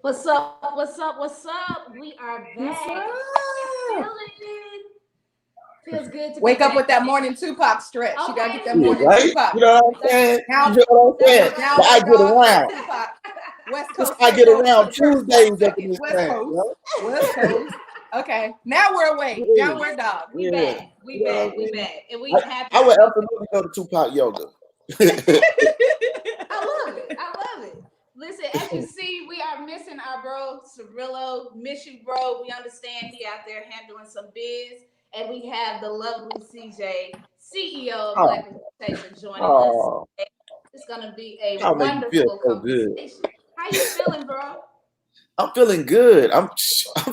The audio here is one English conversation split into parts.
What's up? What's up? What's up? We are back. What's How you up? feeling? Feels good to be Wake up back. with that morning Tupac stretch. You gotta get that Okay. Yeah, morning right? Tupac. You know what I'm saying? Now, You know what I'm saying? now But I we're get dogs around. Tupac. West This Coast I straight get goes to around the church Tuesdays up second. in this West thing. Coast. You West Coast. Okay. Now we're awake. Now we're dogs. We yeah. back. We You know back. what I We mean? back. And we happy. I would absolutely go to Tupac yoga. I love it. I love it. Listen, as you see, we are missing our bro Cirillo. Miss you, bro. We understand he out there handling some biz. And we have the lovely CJ, CEO of Oh, Black Reputation, joining us. oh, It's gonna be a y'all make me feel wonderful so good. conversation. How you feeling, bro? I'm feeling good. I'm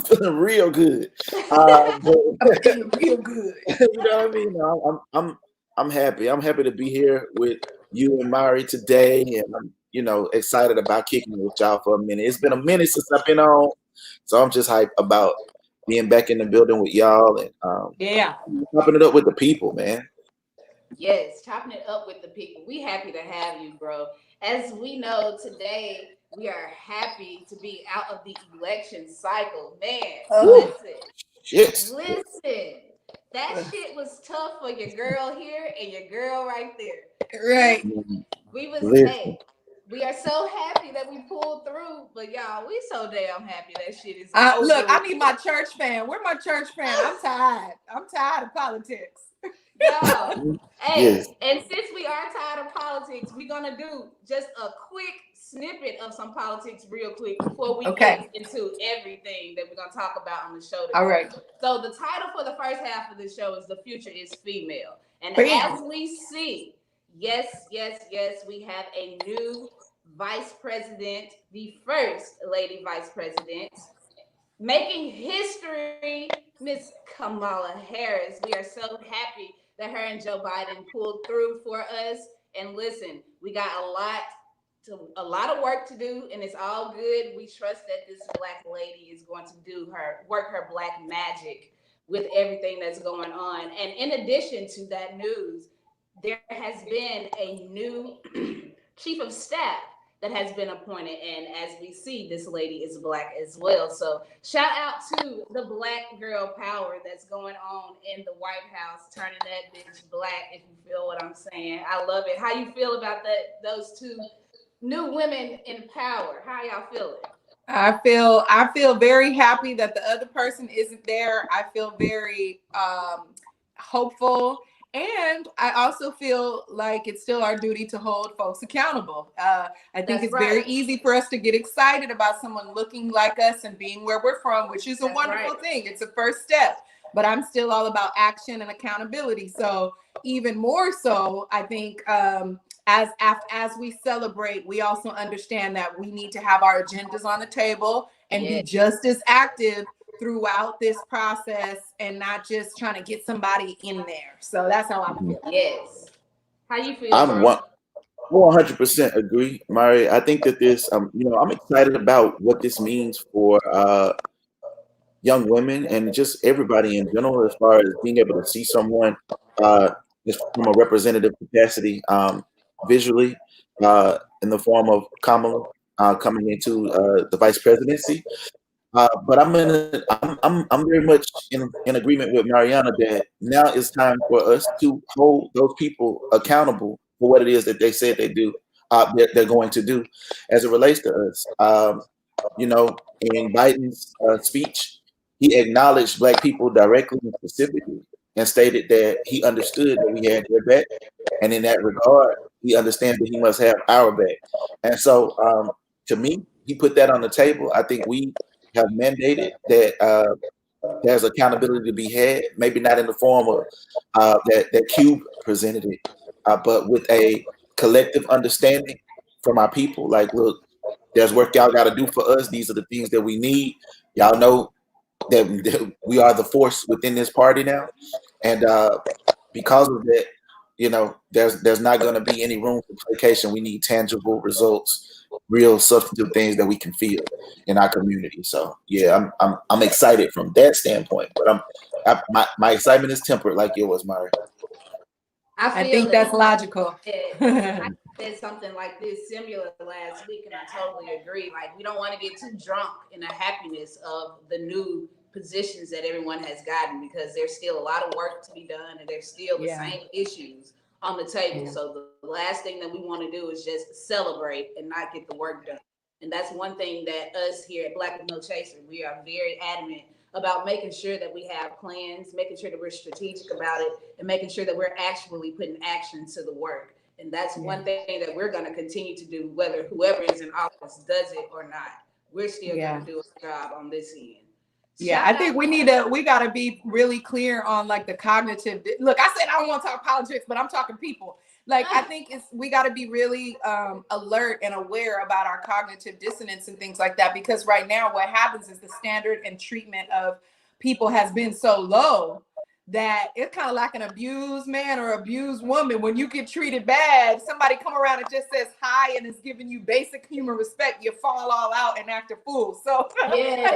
feeling real good. I'm feeling real good. You know what I mean? I'm happy. I'm happy to be here with you and Mari today, and I'm excited about kicking it with y'all for a minute. It's been a minute since I've been on, so I'm just hyped about being back in the building with y'all and Yeah. chopping it up with the people, man. Yes, chopping it up with the people. We happy to have you, bro. As we know today, we are happy to be out of the election cycle. Man, Oh. Shit. listen. That shit was tough for your girl here and your girl right there. Right. We was Listen. hey, we are so happy that we pulled through, but y'all, we so damn happy that shit is Look, I over. need my church fan. Where my church fan? I'm tired. I'm tired of politics. Y'all, hey, Yes. and since we are tired of politics, we're gonna do just a quick snippet of some politics real quick before we Okay. get into everything that we're gonna talk about on the show today. All right. So the title for the first half of the show is "The Future is Female," and Bam. as we see, yes, we have a new vice president, the first lady vice president, making history, Miss Kamala Harris. We are so happy that her and Joe Biden pulled through for us. And listen, we got a lot of work to do, and it's all good. We trust that this black lady is going to do her black magic with everything that's going on. And in addition to that news, there has been a new chief of staff that has been appointed. And as we see, this lady is black as well. So shout out to the black girl power that's going on in the White House, turning that bitch black, if you feel what I'm saying. I love it. How you feel about that? Those two new women in power. How y'all feeling? I feel very happy that the other person isn't there. I feel very hopeful. And I also feel like it's still our duty to hold folks accountable. I think That's it's right. very easy for us to get excited about someone looking like us and being where we're from, which is a That's wonderful right. thing. It's a first step. But I'm still all about action and accountability. So even more so, I think as we celebrate, we also understand that we need to have our agendas on the table and be Yeah. just as active throughout this process and not just trying to get somebody in there. So that's how I feel. Yes. How you feel, I'm bro? 100% agree, Mari. I think that this, I'm excited about what this means for young women and just everybody in general, as far as being able to see someone just from a representative capacity, visually, in the form of Kamala coming into the vice presidency. But I'm very much in agreement with Mariana that now it's time for us to hold those people accountable for what it is that they said they're going to do as it relates to us. In Biden's speech, he acknowledged Black people directly and specifically and stated that he understood that we had their back, and in that regard, he understands that he must have our back. And so, to me, he put that on the table. I think we have mandated that there's accountability to be had, maybe not in the form of that Cube presented it, but with a collective understanding from our people. Like, look, there's work y'all got to do for us. These are the things that we need. Y'all know that we are the force within this party now, and because of that, there's not going to be any room for placation. We need tangible results, real substantive things that we can feel in our community. So yeah, I'm excited from that standpoint, but my excitement is tempered like yours, Mari. I I feel think it. that's logical. I said something like this similar last week, and I totally agree. Like, we don't want to get too drunk in the happiness of the new positions that everyone has gotten, because there's still a lot of work to be done, and there's still the same issues on the table. So the last thing that we want to do is just celebrate and not get the work done. And that's one thing that us here at Black with No Chaser, we are very adamant about making sure that we have plans, making sure that we're strategic about it, and making sure that we're actually putting action to the work. And that's one thing that we're going to continue to do, whether whoever is in office does it or not. We're still going to do a job on this end. Yeah, I think we got to be really clear on like the cognitive. Look, I said I don't want to talk politics, but I'm talking people. Like, I think we got to be really alert and aware about our cognitive dissonance and things like that, because right now what happens is the standard and treatment of people has been so low that it's kind of like an abused man or abused woman. When you get treated bad, somebody come around and just says hi and is giving you basic human respect, you fall all out and act a fool. So I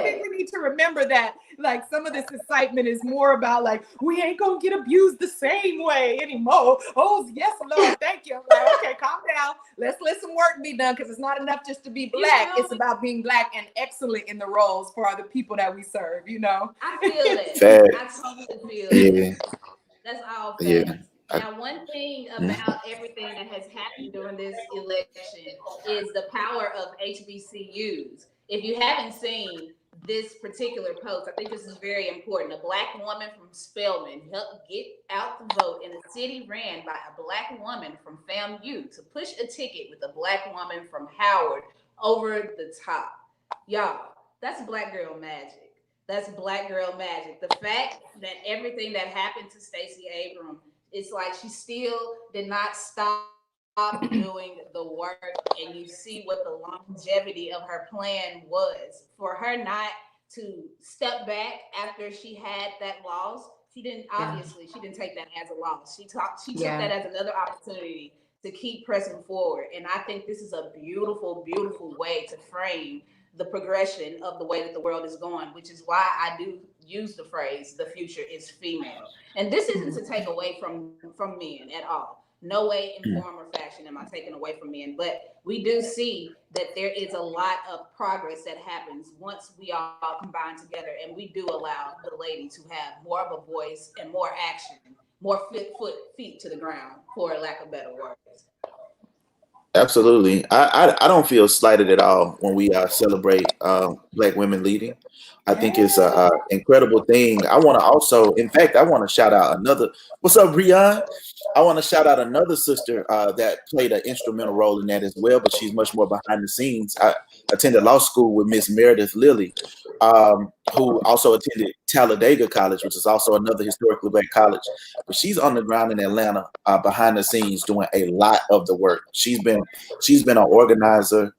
think we need to remember that, like, some of this excitement is more about like, we ain't gonna get abused the same way anymore. Oh yes, Lord, thank you. I'm like, okay, calm down. Let's let some work be done, because it's not enough just to be Black. It's about being Black and excellent in the roles for the people that we serve, you know? I feel that. I totally feel that. That's all facts. Now, one thing about everything that has happened during this election is the power of HBCUs. If you haven't seen this particular post, I think this is very important. A Black woman from Spelman helped get out the vote in a city ran by a Black woman from FAMU to push a ticket with a Black woman from Howard over the top. Y'all, that's Black girl magic. That's Black girl magic. The fact that everything that happened to Stacey Abrams, it's like she still did not stop doing the work, and you see what the longevity of her plan was. For her not to step back after she had that loss, she didn't take that as a loss. She took that as another opportunity to keep pressing forward. And I think this is a beautiful, beautiful way to frame the progression of the way that the world is going, which is why I do use the phrase, the future is female. And this isn't to take away from men at all. No way in form or fashion am I taking away from men, but we do see that there is a lot of progress that happens once we all combine together, and we do allow the lady to have more of a voice and more action, more feet to the ground, for lack of better words. Absolutely. I don't feel slighted at all when we celebrate Black women leading. I think it's a incredible thing. I want to also, in fact, I want to shout out another. What's up, Rian? I want to shout out another sister that played an instrumental role in that as well, but she's much more behind the scenes. I attended law school with Miss Meredith Lilly, who also attended Talladega College, which is also another historically Black college. But she's on the ground in Atlanta, behind the scenes, doing a lot of the work. She's been an organizer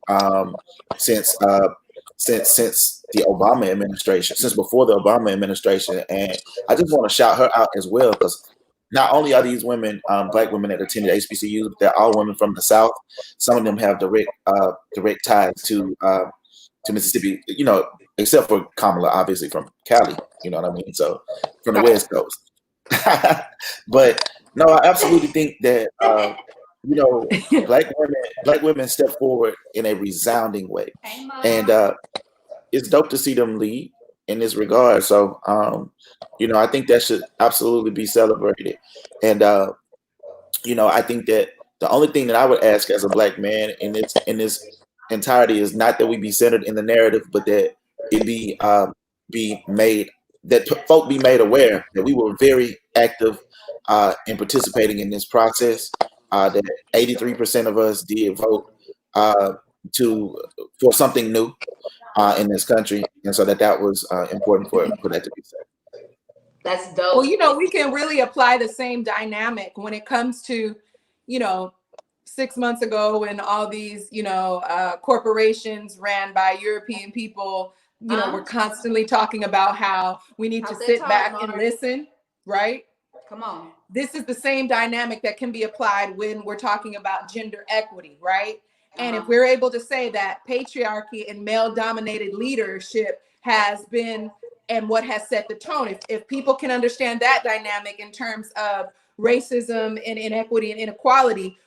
since the Obama administration, since before the Obama administration, and I just want to shout her out as well, because not only are these women Black women that attended HBCUs, but they're all women from the South. Some of them have direct ties to Mississippi, you know, except for Kamala, obviously from Cali, you know what I mean? So from the West Coast. But no, I absolutely think that you know, Black women step forward in a resounding way, and it's dope to see them lead in this regard. So you know, I think that should absolutely be celebrated, and you know, I think that the only thing that I would ask as a Black man in this entirety is not that we be centered in the narrative, but that it be made, that folk be made aware that we were very active in participating in this process. That 83% of us did vote for something new in this country, and so that was important for that to be said. That's dope. Well, you know, we can really apply the same dynamic when it comes to, you know, 6 months ago when all these, you know, corporations ran by European people, you know, we're constantly talking about how we need to sit back and listen, right? Come on. This is the same dynamic that can be applied when we're talking about gender equity, right? And if we're able to say that patriarchy and male-dominated leadership has been and what has set the tone, if people can understand that dynamic in terms of racism and inequity and inequality,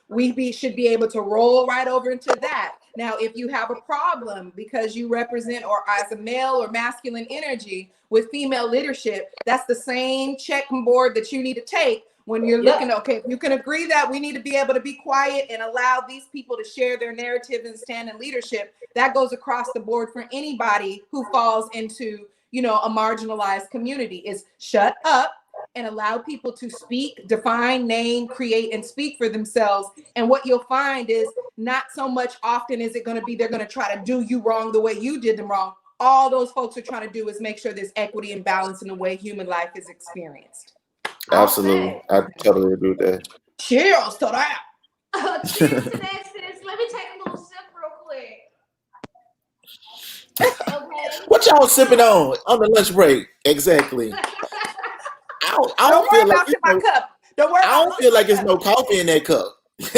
should be able to roll right over into that. Now, if you have a problem because you represent, or as a male or masculine energy with female leadership, that's the same checkboard that you need to take when you're looking, okay, you can agree that we need to be able to be quiet and allow these people to share their narrative and stand in leadership. That goes across the board for anybody who falls into, a marginalized community, is shut up and allow people to speak, define, name, create, and speak for themselves. And what you'll find is not so much often is it going to be they're going to try to do you wrong the way you did them wrong. All those folks are trying to do is make sure there's equity and balance in the way human life is experienced. Absolutely. I totally agree with that. Cheers to that. Cheers to that, sis. Let me take a little sip real quick. Okay. What y'all sipping on the lunch break? Exactly. I don't feel like it's no cup. I don't feel like it's no coffee in that cup. Nope,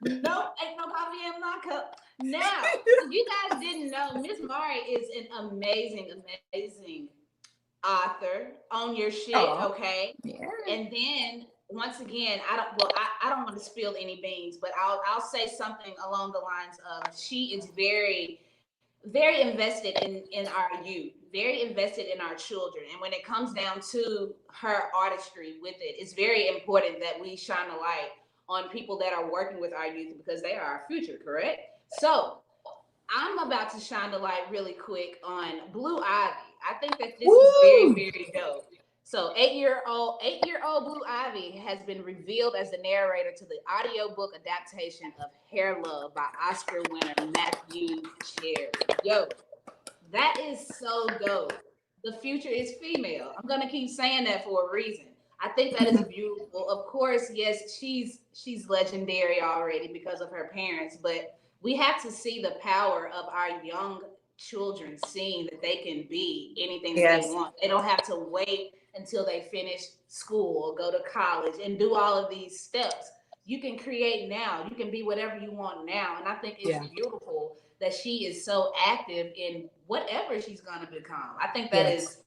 ain't no coffee in my cup. Now, if you guys didn't know, Miss Mari is an amazing author on your shit. Okay. Yeah. And then once again, I don't want to spill any beans, but I'll say something along the lines of she is very, very invested in our youth, very invested in our children. And when it comes down to her artistry with it, it's very important that we shine a light on people that are working with our youth because they are our future, correct? So I'm about to shine the light really quick on Blue Ivy. I think that this is very, very dope. So 8-year-old Blue Ivy has been revealed as the narrator to the audiobook adaptation of Hair Love by Oscar winner Matthew Cherry. Yo, that is so dope. The future is female. I'm gonna keep saying that for a reason. I think that is beautiful. Of course, yes, she's legendary already because of her parents, but we have to see the power of our young children seeing that they can be anything that they want. They don't have to wait until they finish school or go to college and do all of these steps. You can create now. You can be whatever you want now. And I think it's beautiful that she is so active in whatever she's going to become. I think that is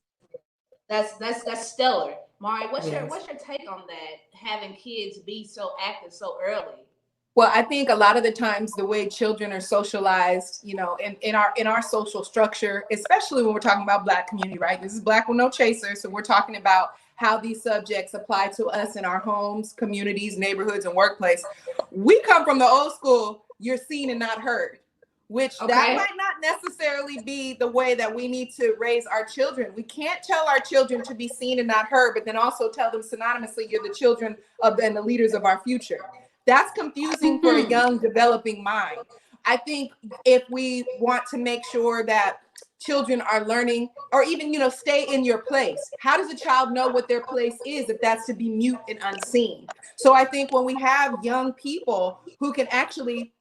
that's stellar. Mari, what's your take on that? Having kids be so active so early? Well, I think a lot of the times the way children are socialized, in our social structure, especially when we're talking about Black community, right? This is Black with no chaser. So we're talking about how these subjects apply to us in our homes, communities, neighborhoods, and workplace. We come from the old school, you're seen and not heard, which that might not necessarily be the way that we need to raise our children. We can't tell our children to be seen and not heard, but then also tell them synonymously, you're the children of and the leaders of our future. That's confusing for a young developing mind. I think if we want to make sure that children are learning, or even, stay in your place. How does a child know what their place is if that's to be mute and unseen? So I think when we have young people who can actually,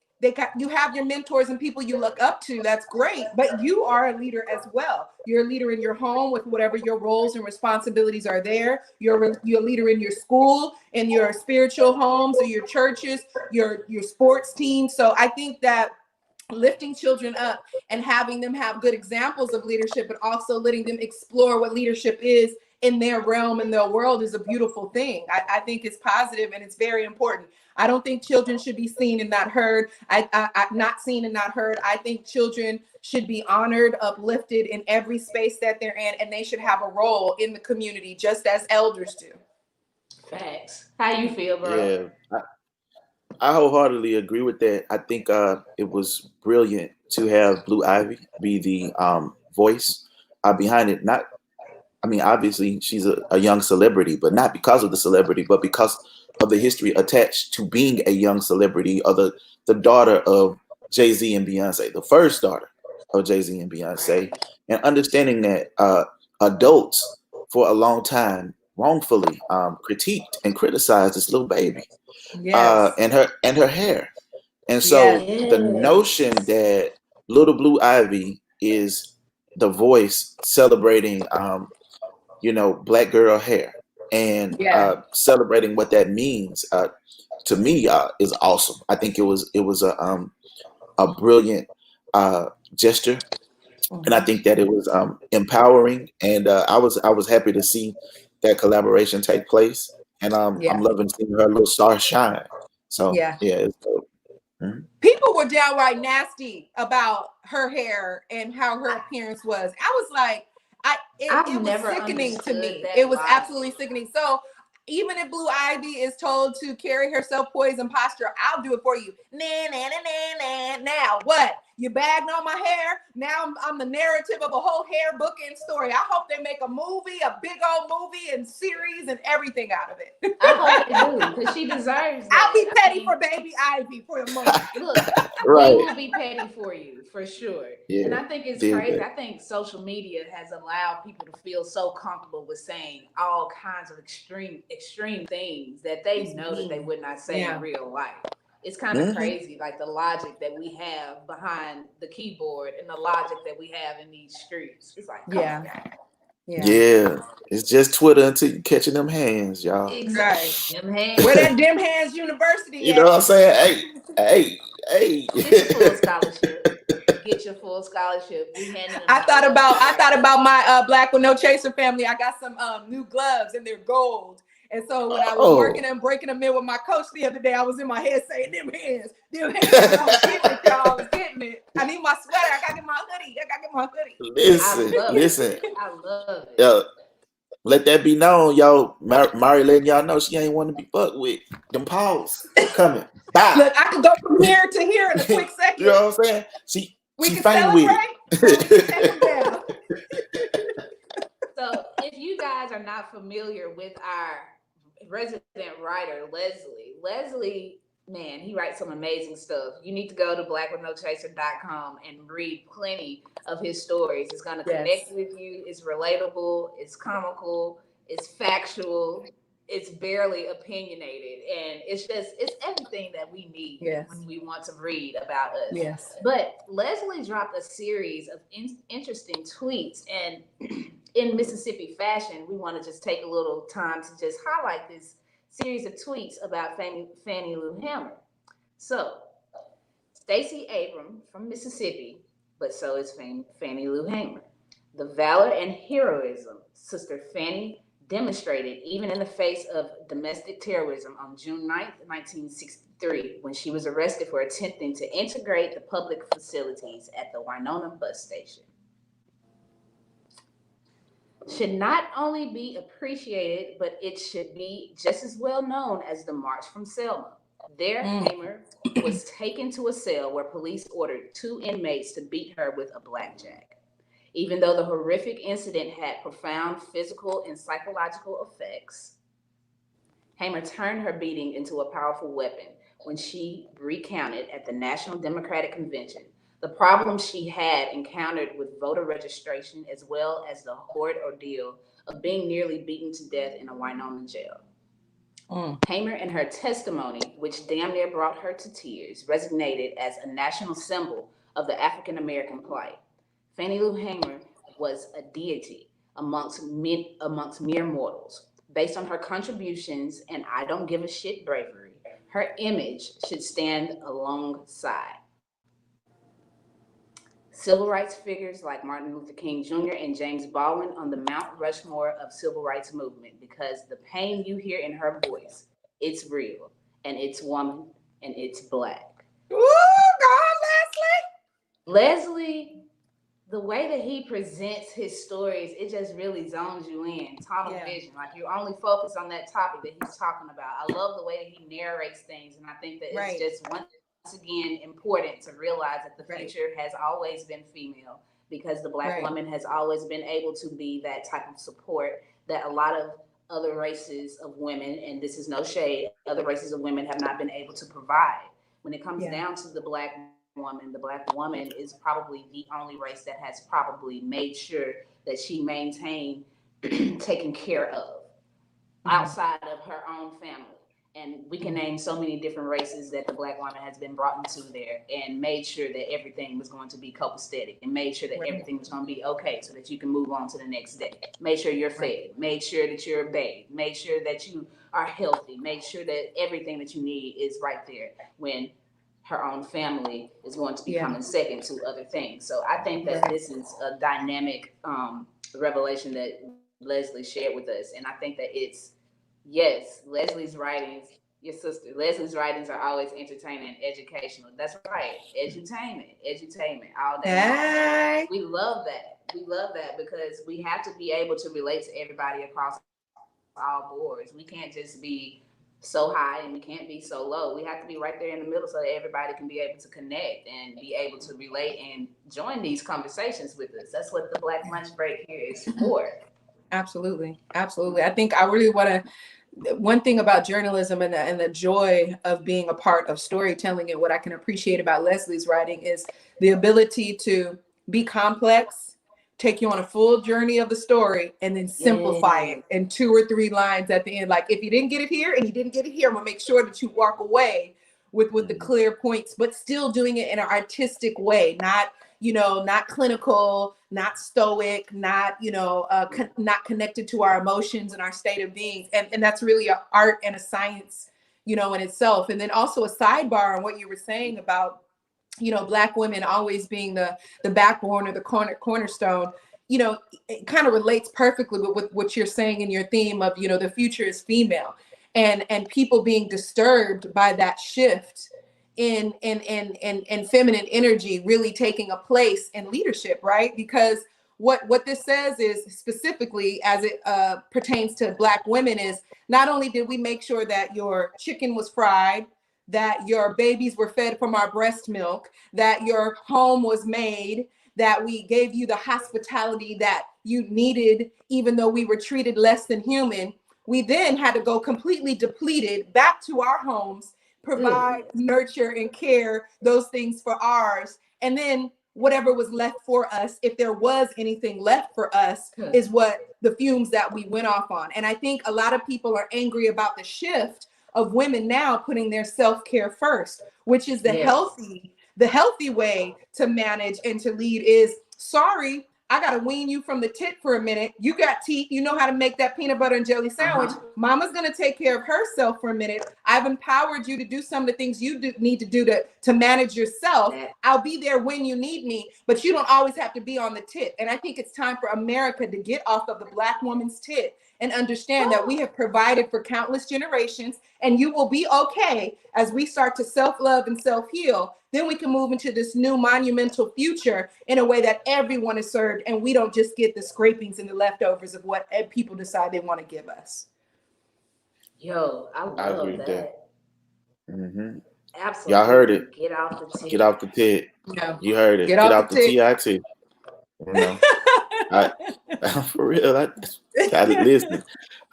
you have your mentors and people you look up to, that's great, but you are a leader as well. You're a leader in your home with whatever your roles and responsibilities are there. You're a leader in your school, in your spiritual homes, or your churches, your sports team. So I think that lifting children up and having them have good examples of leadership, but also letting them explore what leadership is in their realm and their world is a beautiful thing. I think it's positive and it's very important. I don't think children should be seen and not heard. Not seen and not heard. I think children should be honored, uplifted in every space that they're in, and they should have a role in the community just as elders do. Facts. How you feel, bro? Yeah, I wholeheartedly agree with that. I think it was brilliant to have Blue Ivy be the voice behind it. Obviously she's a young celebrity, but not because of the celebrity, but because of the history attached to being a young celebrity, or the daughter of Jay-Z and Beyonce, the first daughter of Jay-Z and Beyonce, and understanding that adults for a long time wrongfully critiqued and criticized this little baby. And her hair. And so the notion that little Blue Ivy is the voice celebrating Black girl hair and celebrating what that means to me is awesome. I think it was a brilliant gesture, and I think that it was empowering, and I was happy to see that collaboration take place. and Yeah. I'm loving seeing her little star shine. So Yeah. yeah, it's dope. Mhm. People were downright nasty about her hair and how her appearance was. I was like, I've it was never sickening to understood me. It that was logic. absolutely sickening. So even if Blue Ivy is told to carry herself poised and posture, I'll do it for you. Nah, nah, nah, nah, nah. Now what? You bagged on my hair. Now I'm the narrative of a whole hair bookend story. I hope they make a movie, a big old movie and series and everything out of it. I hope they do, because she deserves that. I'll be I petty mean, for baby Ivy for a moment. look, we Right. will be petty for you for sure. And Yeah. I think it's Did crazy. that. I think social media has allowed people to feel so comfortable with saying all kinds of extreme things that they know that they would not say in real life. It's kind of Mhm. crazy, like the logic that we have behind the keyboard and the logic that we have in these streets. It's like, come on. Yeah. It's just Twitter until you catching them hands, y'all. Right. Exactly. Them hands. Where that Dim Hands University You know at? what I'm saying? Hey. Get your full scholarship. Get your full scholarship. We handing them I out left and right. thought about my Black with No Chaser family. I got some new gloves and they're gold. And so when I was working Oh. and breaking them in with my coach the other day, I was in my head saying, Dim hands. I was getting it, y'all. I was getting it. I need my sweater. I gotta get my hoodie. Listen. I love it. Let that be known, y'all. Mari letting y'all know she ain't want to be fucked with. Them paws coming. Bye. Look, I could go from here to here in a quick second. You know what I'm saying? We She can faint with celebrate or we can take them down. So, if you guys are not familiar with our resident writer, Leslie, man, he writes some amazing stuff. You need to go to blackwithnochaser.com and read plenty of his stories. It's going to connect with you. It's relatable. It's comical. It's factual. It's barely opinionated. And it's everything that we need when we want to read about us. Yes. But Leslie dropped a series of interesting tweets, and in Mississippi fashion, we want to just take a little time to just highlight this series of tweets about Fannie Lou Hamer. So, Stacey Abram from Mississippi, but so is Fannie Lou Hamer. The valor and heroism Sister Fannie demonstrated even in the face of domestic terrorism on June 9th, 1963, when she was arrested for attempting to integrate the public facilities at the Winona bus station, should not only be appreciated, but it should be just as well known as the March from Selma. There, Hamer was taken to a cell where police ordered 2 inmates to beat her with a blackjack. Even though the horrific incident had profound physical and psychological effects, Hamer turned her beating into a powerful weapon when she recounted at the National Democratic Convention the problems she had encountered with voter registration, as well as the horrid ordeal of being nearly beaten to death in a Winona jail. Hamer and her testimony, which damn near brought her to tears, resonated as a national symbol of the African American plight. Fannie Lou Hamer was a deity amongst mere mortals. Based on her contributions and I don't give a shit bravery, her image should stand alongside civil rights figures like Martin Luther King Jr. and James Baldwin on the Mount Rushmore of civil rights movement, because the pain you hear in her voice, it's real, and it's woman, and it's Black. Ooh, go on, Leslie, the way that he presents his stories, it just really zones you in, tunnel vision. Like you only focus on that topic that he's talking about. I love the way that he narrates things, and I think that it's just once again important to realize that the future has always been female, because the Black woman has always been able to be that type of support that a lot of other races of women, and this is no shade, other races of women have not been able to provide. When it comes down to the Black woman is probably the only race that has probably made sure that she maintained taken care of outside of her own family. And we can name so many different races that the Black woman has been brought into there and made sure that everything was going to be copacetic and made sure that everything was going to be okay so that you can move on to the next day. Made sure you're fed, made sure that you're bathed, made sure that you are healthy, made sure that everything that you need is right there when her own family is going to be coming second to other things. So I think that this is a dynamic revelation that Leslie shared with us. And I think that it's Yes, Leslie's writings, your sister, Leslie's writings are always entertaining and educational. That's right. Edutainment all day long. Hey. We love that. We love that because we have to be able to relate to everybody across all boards. We can't just be so high and we can't be so low. We have to be right there in the middle so that everybody can be able to connect and be able to relate and join these conversations with us. That's what the Black Lunch Break here is for. Absolutely. Absolutely. I think I really want to, one thing about journalism and the joy of being a part of storytelling, and what I can appreciate about Leslie's writing is the ability to be complex, take you on a full journey of the story, and then simplify it in 2 or 3 lines at the end. Like, if you didn't get it here and you didn't get it here, I'm gonna make sure that you walk away with the clear points, but still doing it in an artistic way, not, you know, not clinical, not stoic, not, you know, not connected to our emotions and our state of being. And that's really an art and a science, you know, in itself. And then also a sidebar on what you were saying about, you know, Black women always being the backbone or the cornerstone. You know, it kind of relates perfectly with what you're saying in your theme of, you know, the future is female, and people being disturbed by that shift in feminine energy really taking a place in leadership, right? Because what this says is, specifically as it pertains to Black women, is not only did we make sure that your chicken was fried, that your babies were fed from our breast milk, that your home was made, that we gave you the hospitality that you needed, even though we were treated less than human. We then had to go completely depleted back to our homes, provide, nurture, and care those things for ours. And then whatever was left for us, if there was anything left for us, is what the fumes that we went off on. And I think a lot of people are angry about the shift of women now putting their self-care first, which is the healthy way to manage and to lead. Is, sorry, I gotta wean you from the tit for a minute. You got teeth, you know how to make that peanut butter and jelly sandwich. Mama's gonna take care of herself for a minute. I've empowered you to do some of the things you need to do to manage yourself. I'll be there when you need me, but you don't always have to be on the tit. And I think it's time for America to get off of the Black woman's tit and understand that we have provided for countless generations, and you will be okay as we start to self-love and self-heal. Then we can move into this new monumental future in a way that everyone is served, and we don't just get the scrapings and the leftovers of what people decide they want to give us. Yo, I agree love with that. Mm-hmm. Absolutely. Y'all heard it. Get off the tit. Get off the tit. Yeah. You heard it. Get Get off off the the tit. TIT. You know, for real. I gotta listen.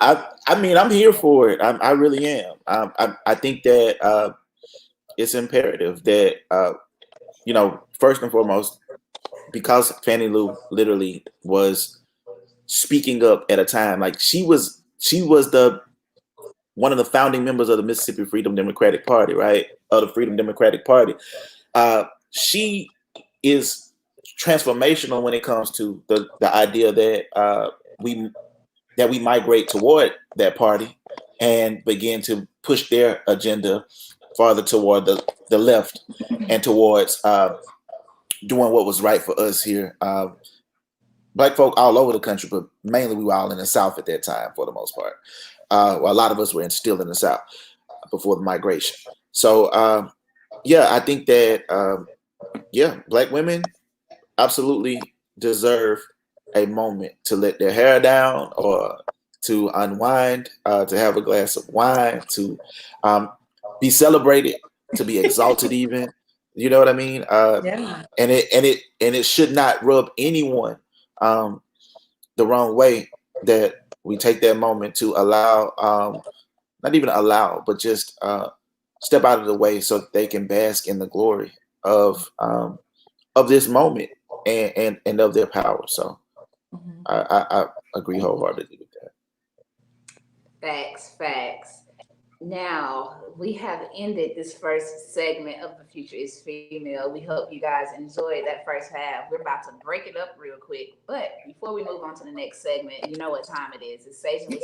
I mean, I'm here for it. I really am. I think that it's imperative that you know, first and foremost, because Fannie Lou literally was speaking up at a time, like she was the one of the founding members of the Mississippi Freedom Democratic Party, right? Of the Freedom Democratic Party. She is transformational when it comes to the idea that we migrate toward that party and begin to push their agenda farther toward the left and towards doing what was right for us here. Black folk all over the country, but mainly we were all in the South at that time for the most part. Well, a lot of us were still in the South before the migration. So, yeah, I think that, Black women absolutely deserve a moment to let their hair down or to unwind, to have a glass of wine, to be celebrated, to be exalted even. You know what I mean? Yeah. And it should not rub anyone the wrong way that we take that moment to allow, not even allow, but just step out of the way so that they can bask in the glory of this moment and of their power. So I agree wholeheartedly with that. Facts. Now, we have ended this first segment of The Future is Female. We hope you guys enjoyed that first half. We're about to break it up real quick. But before we move on to the next segment, you know what time it is. It's Sage and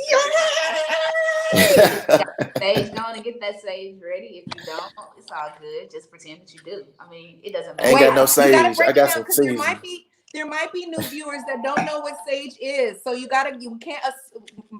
Sage, go on and get that sage ready. If you don't, it's all good. Just pretend that you do. I mean, it doesn't matter. Ain't got no You gotta sage. break I it got down some because there season. might be there might be new viewers that don't know what Sage is. So you can't,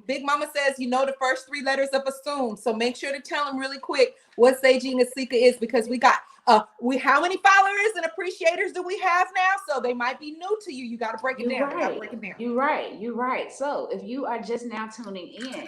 Big Mama says, you know, the first 3 letters of assume. So make sure to tell them really quick what Saging and Sika is, because we got, how many followers and appreciators do we have now? So they might be new to you. You got to break it down. You're right. So if you are just now tuning in,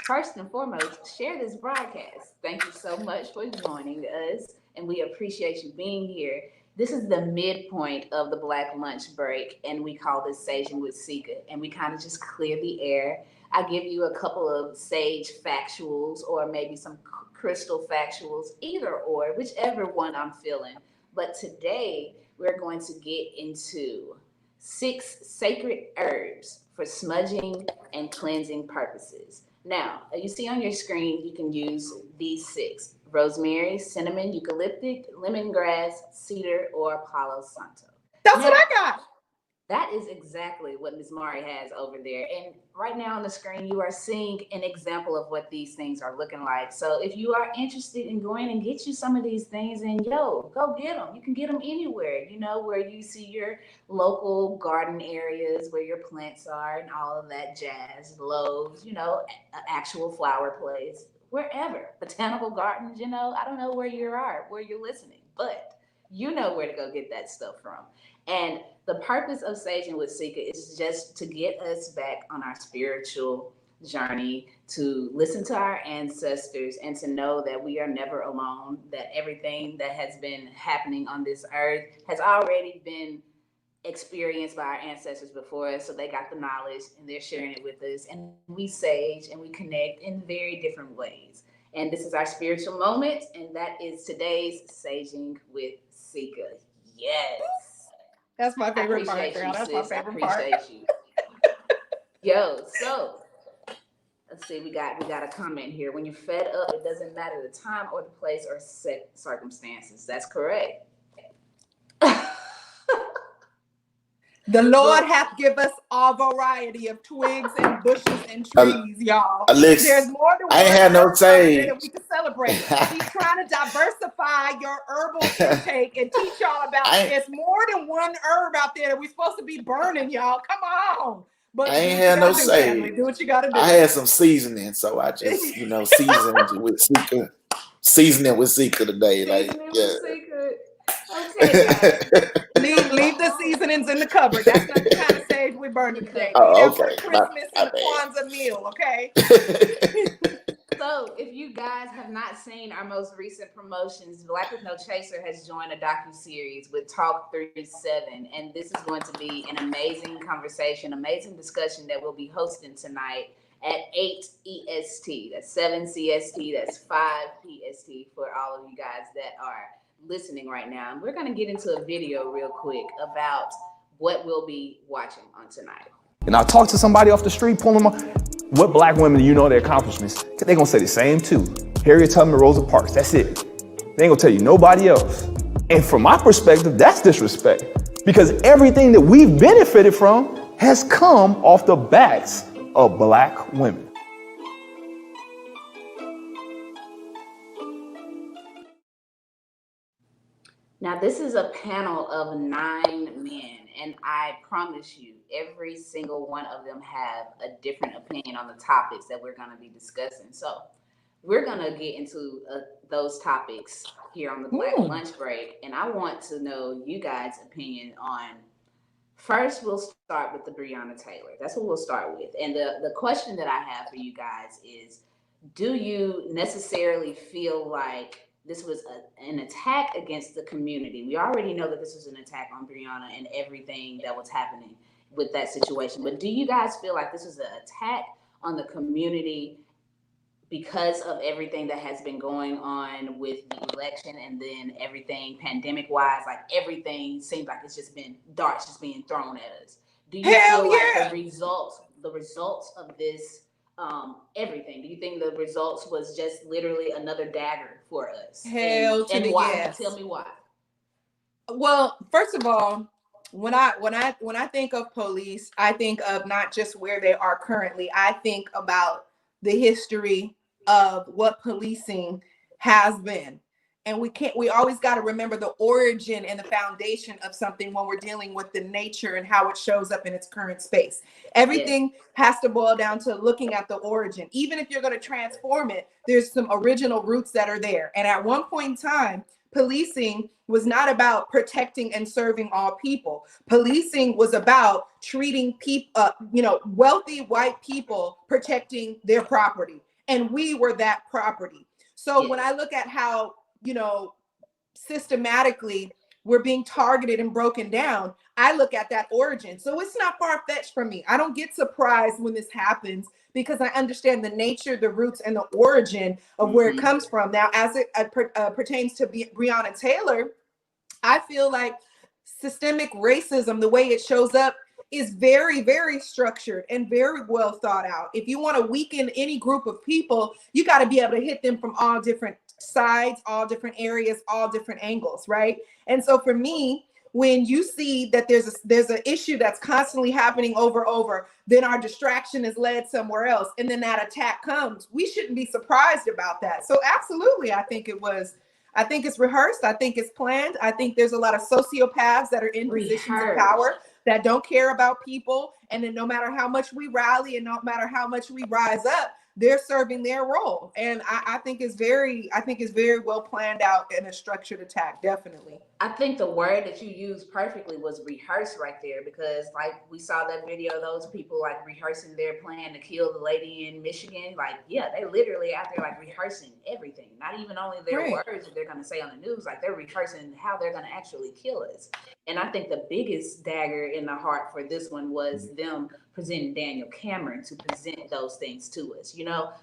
first and foremost, share this broadcast. Thank you so much for joining us, and we appreciate you being here. This is the midpoint of the Black lunch break, and we call this Saging with Sika, and we kind of just clear the air. I give you a couple of sage factuals or maybe some crystal factuals, either or, whichever one I'm feeling. But today we're going to get into 6 sacred herbs for smudging and cleansing purposes. Now, you see on your screen, you can use these 6: rosemary, cinnamon, eucalyptus, lemongrass, cedar, or Palo Santo. That's what I got. That is exactly what Ms. Mari has over there. And right now on the screen, you are seeing an example of what these things are looking like. So if you are interested in going and get you some of these things, and go get them. You can get them anywhere, you know, where you see your local garden areas, where your plants are and all of that jazz, Lowe's, you know, actual flower place, wherever, botanical gardens, you know, I don't know where you're listening, but you know where to go get that stuff from. And the purpose of Saging with Sika is just to get us back on our spiritual journey, to listen to our ancestors, and to know that we are never alone, that everything that has been happening on this earth has already been experienced by our ancestors before us. So they got the knowledge and they're sharing it with us. And we sage and we connect in very different ways. And this is our spiritual moment, and that is today's Saging with Sika. Yes. That's my favorite part, girl. That's my favorite part. I appreciate you. Yo, so let's see. We got a comment here. When you're fed up, it doesn't matter the time or the place or circumstances. That's correct. The Lord hath give us all variety of twigs and bushes and trees, y'all. There's more than one. I ain't had no say that we can celebrate. He's trying to diversify your herbal intake and teach y'all about there's more than one herb out there that we're supposed to be burning, y'all. Come on. But I ain't had no say. Do what you gotta do. I had some seasoning, so I just, seasoned with Sika. Seasoning with Sika today. Like, yeah. Okay, leave the seasonings in the cupboard. That's not the kind of sage we're burning today. Oh, okay. For Christmas and the Kwanzaa meal, okay? So, if you guys have not seen our most recent promotions, Black with No Chaser has joined a docuseries with Talk 37, and this is going to be an amazing conversation, amazing discussion that we'll be hosting tonight at 8 EST. That's 7 CST. That's 5 PST for all of you guys that are listening right now. And we're going to get into a video real quick about what we'll be watching on tonight. And I'll talk to somebody off the street, pull them up. What Black women do you know their accomplishments? They're going to say the same too. Harriet Tubman, Rosa Parks, that's it. They ain't going to tell you nobody else. And from my perspective, that's disrespect. Because everything that we've benefited from has come off the backs of Black women. Now, this is a panel of 9 men, and I promise you, every single one of them have a different opinion on the topics that we're going to be discussing. So we're going to get into those topics here on the Black Lunch Break, and I want to know you guys' opinion on, first, we'll start with the Breonna Taylor. That's what we'll start with. And the question that I have for you guys is, do you necessarily feel like this was an attack against the community? We already know that this was an attack on Breonna and everything that was happening with that situation. But do you guys feel like this was an attack on the community because of everything that has been going on with the election and then everything pandemic-wise? Like, everything seems like it's just been darts just being thrown at us. Do you feel like the results of this everything? Do you think the results was just literally another dagger for us? And why? Yes. Tell me why. Well, first of all, when I think of police, I think of not just where they are currently. I think about the history of what policing has been. And we always got to remember the origin and the foundation of something when we're dealing with the nature and how it shows up in its current space. Everything has to boil down to looking at the origin. Even if you're going to transform it, there's some original roots that are there. And at one point in time, policing was not about protecting and serving all people. Policing was about treating people, wealthy white people, protecting their property. And we were that property. So when I look at how, systematically we're being targeted and broken down, I look at that origin. So it's not far-fetched for me. I don't get surprised when this happens because I understand the nature, the roots, and the origin of where it comes from. Now, as it pertains to Breonna Taylor, I feel like systemic racism, the way it shows up, is very, very structured and very well thought out. If you want to weaken any group of people, you got to be able to hit them from all different sides, all different areas, all different angles, right? And so for me, when you see that there's an issue that's constantly happening over, then our distraction is led somewhere else, and then that attack comes, we shouldn't be surprised about that. So absolutely, I think it's rehearsed. I think it's planned. I think there's a lot of sociopaths that are in positions of power that don't care about people. And then no matter how much we rally and no matter how much we rise up, they're serving their role. And I think it's very well planned out in a structured attack, definitely. I think the word that you used perfectly was rehearse right there, because like we saw that video of those people like rehearsing their plan to kill the lady in Michigan. Like, yeah, they literally out there like rehearsing everything, not even only their words that they're going to say on the news, like they're rehearsing how they're going to actually kill us. And I think the biggest dagger in the heart for this one was them presenting Daniel Cameron to present those things to us.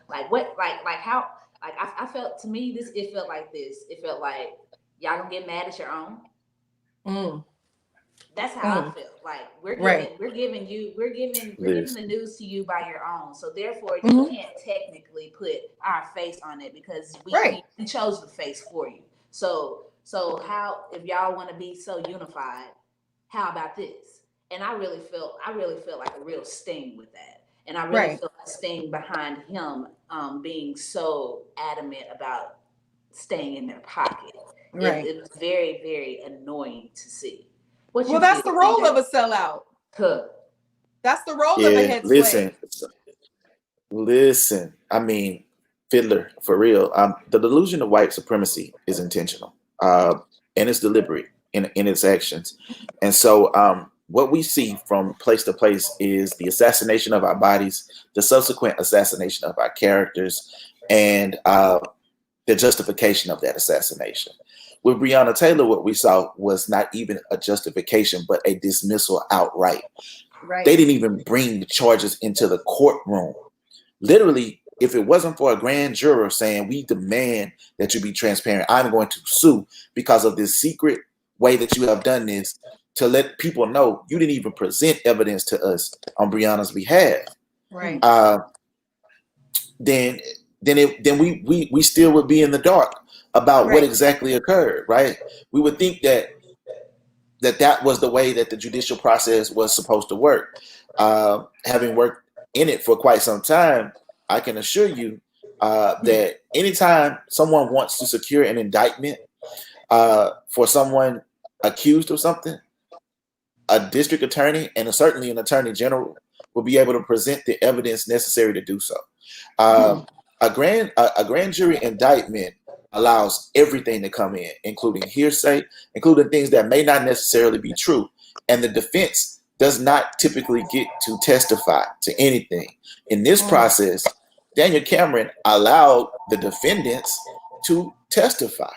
Like what, like how, like I felt, to me, it felt like this. It felt like y'all gonna get mad at your own. That's how I feel. Like we're giving the news to you by your own. So therefore, you can't technically put our face on it because we chose the face for you. So how, if y'all want to be so unified, how about this? And I really felt like a real sting with that. And I really felt a sting behind him being so adamant about staying in their pocket. It was very, very annoying to see. That's the role of a sellout. That's the role of a head slave. Listen. I mean, Fiddler, for real. The delusion of white supremacy is intentional, and it's deliberate in its actions. And so, what we see from place to place is the assassination of our bodies, the subsequent assassination of our characters, and the justification of that assassination. With Breonna Taylor, what we saw was not even a justification, but a dismissal outright. They didn't even bring the charges into the courtroom. Literally, if it wasn't for a grand juror saying, we demand that you be transparent, I'm going to sue because of this secret way that you have done this, to let people know you didn't even present evidence to us on Breonna's behalf. Then we still would be in the dark about what exactly occurred, right? We would think that was the way that the judicial process was supposed to work. Having worked in it for quite some time, I can assure you that anytime someone wants to secure an indictment for someone accused of something, a district attorney and certainly an attorney general will be able to present the evidence necessary to do so. A grand jury indictment allows everything to come in, including hearsay, including things that may not necessarily be true. And the defense does not typically get to testify to anything. In this process, Daniel Cameron allowed the defendants to testify.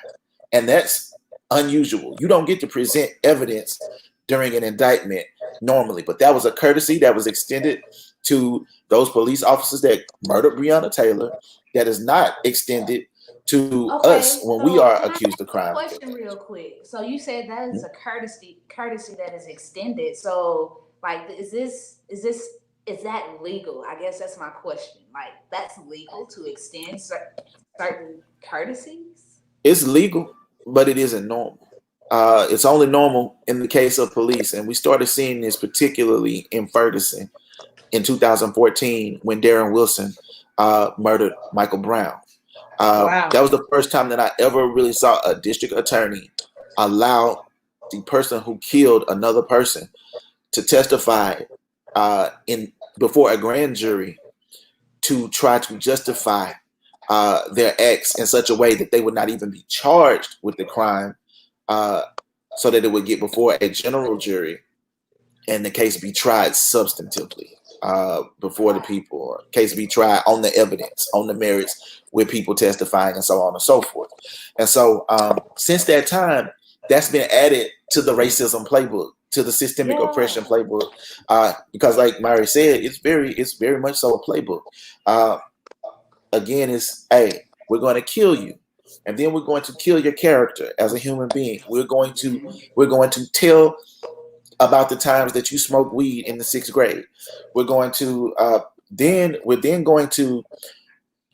And that's unusual. You don't get to present evidence during an indictment normally, but that was a courtesy that was extended to those police officers that murdered Breonna Taylor. That is not extended to us when we are accused of crime. Question real quick. So you said that is a courtesy that is extended. So like, is that legal? I guess that's my question. Like, that's legal to extend certain courtesies? It's legal, but it isn't normal. It's only normal in the case of police. And we started seeing this particularly in Ferguson in 2014 when Darren Wilson murdered Michael Brown. Wow. That was the first time that I ever really saw a district attorney allow the person who killed another person to testify in before a grand jury to try to justify their acts in such a way that they would not even be charged with the crime, uh, so that it would get before a general jury and the case be tried substantively before the people, or case be tried on the evidence, on the merits, with people testifying and so on and so forth. And so since that time, that's been added to the racism playbook, to the systemic oppression playbook, because like Mary said, it's very much so a playbook. Uh, Again, it's, hey, we're going to kill you, and then we're going to kill your character as a human being. We're going to tell about the times that you smoked weed in the 6th grade. We're going to then going to,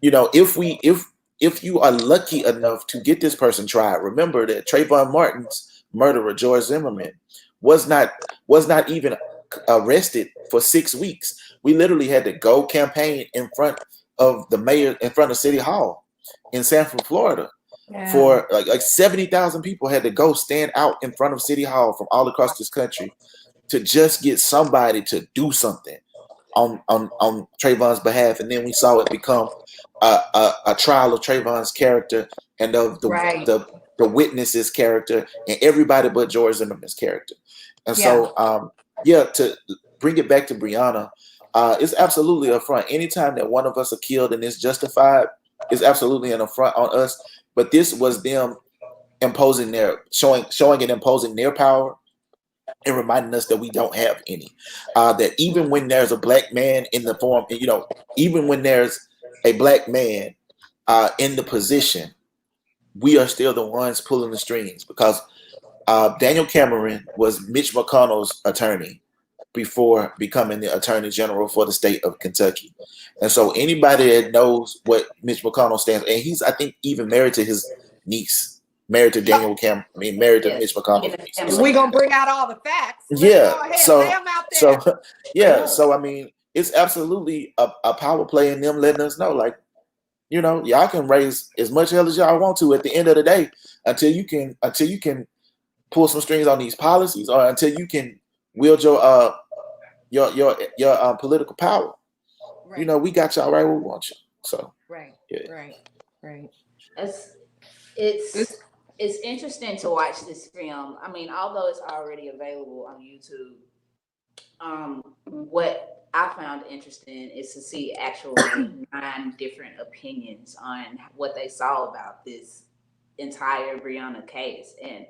if you are lucky enough to get this person tried. Remember that Trayvon Martin's murderer, George Zimmerman, was not even arrested for 6 weeks. We literally had to go campaign in front of the mayor, in front of City Hall in Sanford, Florida. Yeah. For like 70,000 people had to go stand out in front of City Hall from all across this country to just get somebody to do something on Trayvon's behalf. And then we saw it become a trial of Trayvon's character and of Right. the witness's character and everybody but George Zimmerman's character. And so, to bring it back to Breonna, it's absolutely an affront. Anytime that one of us are killed and it's justified, it's absolutely an affront on us. But this was them imposing showing and imposing their power and reminding us that we don't have any. That even when there's a black man in the form, even when there's a black man in the position, we are still the ones pulling the strings, because Daniel Cameron was Mitch McConnell's attorney before becoming the attorney general for the state of Kentucky. And so anybody that knows what Mitch McConnell stands for, and he's, I think, even married to his niece, married to Daniel Cameron, married to Mitch McConnell's niece. We're going to bring out all the facts. Yeah. Go ahead, So, lay 'em out there. so I mean, it's absolutely a power play in them letting us know, like, y'all can raise as much hell as y'all want to at the end of the day, until you can pull some strings on these policies, or until you can wield your political power. Right. We got y'all right where we want you. So Right. yeah. Right. It's interesting to watch this film. I mean, although it's already available on YouTube, what I found interesting is to see actual 9 different opinions on what they saw about this entire Breonna case. And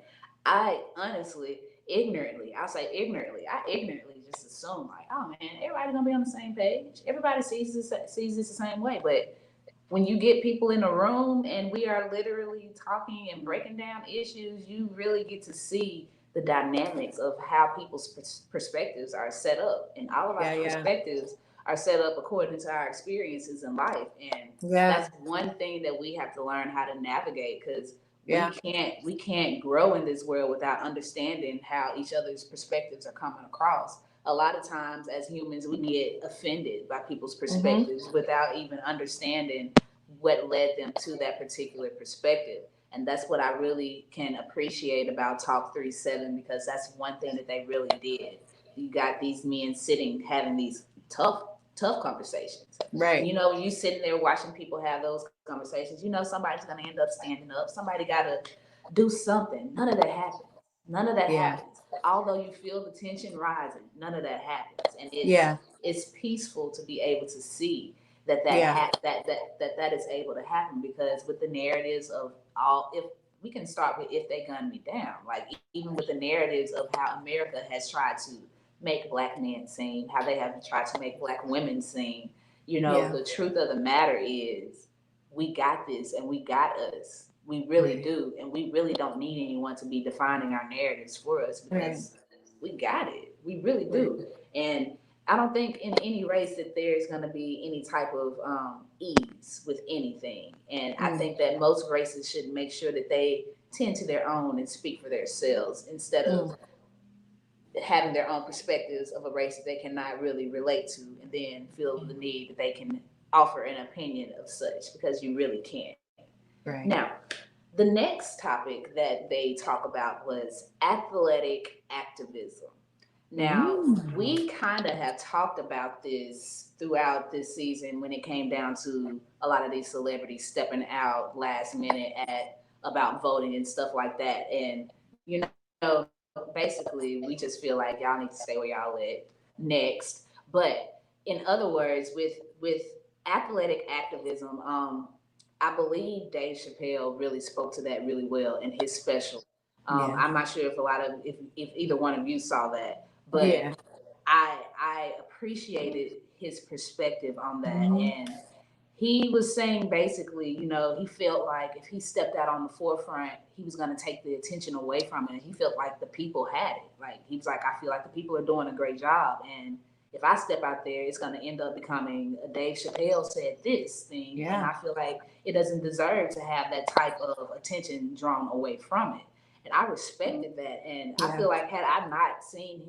I honestly, I ignorantly just assume, like, oh man, everybody's gonna be on the same page. Everybody sees this the same way. But when you get people in a room and we are literally talking and breaking down issues, you really get to see the dynamics of how people's perspectives are set up. And all of our perspectives are set up according to our experiences in life. And that's one thing that we have to learn how to navigate, because we can't grow in this world without understanding how each other's perspectives are coming across. A lot of times as humans, we get offended by people's perspectives without even understanding what led them to that particular perspective. And that's what I really can appreciate about Talk 37, because that's one thing that they really did. You got these men sitting having these tough conversations. Right. When you sitting there watching people have those conversations, somebody's going to end up standing up. Somebody got to do something. None of that happens. Happens. Although you feel the tension rising, none of that happens. And it's peaceful to be able to see that is able to happen, because with the narratives of if we can start with If They Gun Me Down, like even with the narratives of how America has tried to make black men seem, how they have tried to make black women seem, the truth of the matter is we got this and we got us. We really do. And we really don't need anyone to be defining our narratives for us, because we got it. We really do. And I don't think in any race that there's going to be any type of ease with anything. And I think that most races should make sure that they tend to their own and speak for themselves, instead of having their own perspectives of a race that they cannot really relate to, and then feel the need that they can offer an opinion of such, because you really can't. Right. Now, the next topic that they talk about was athletic activism. Now, we kind of have talked about this throughout this season when it came down to a lot of these celebrities stepping out last minute at about voting and stuff like that. And, basically, we just feel like y'all need to stay where y'all at next. But in other words, with athletic activism, I believe Dave Chappelle really spoke to that really well in his special. Yeah. I'm not sure if if either one of you saw that, Yeah. but I appreciated his perspective on that, and he was saying basically, he felt like if he stepped out on the forefront, he was going to take the attention away from it. And he felt like the people had it. Like he was like, I feel like the people are doing a great job, and if I step out there, it's going to end up becoming a Dave Chappelle said this thing, and I feel like it doesn't deserve to have that type of attention drawn away from it. And I respected that, and I feel like had I not seen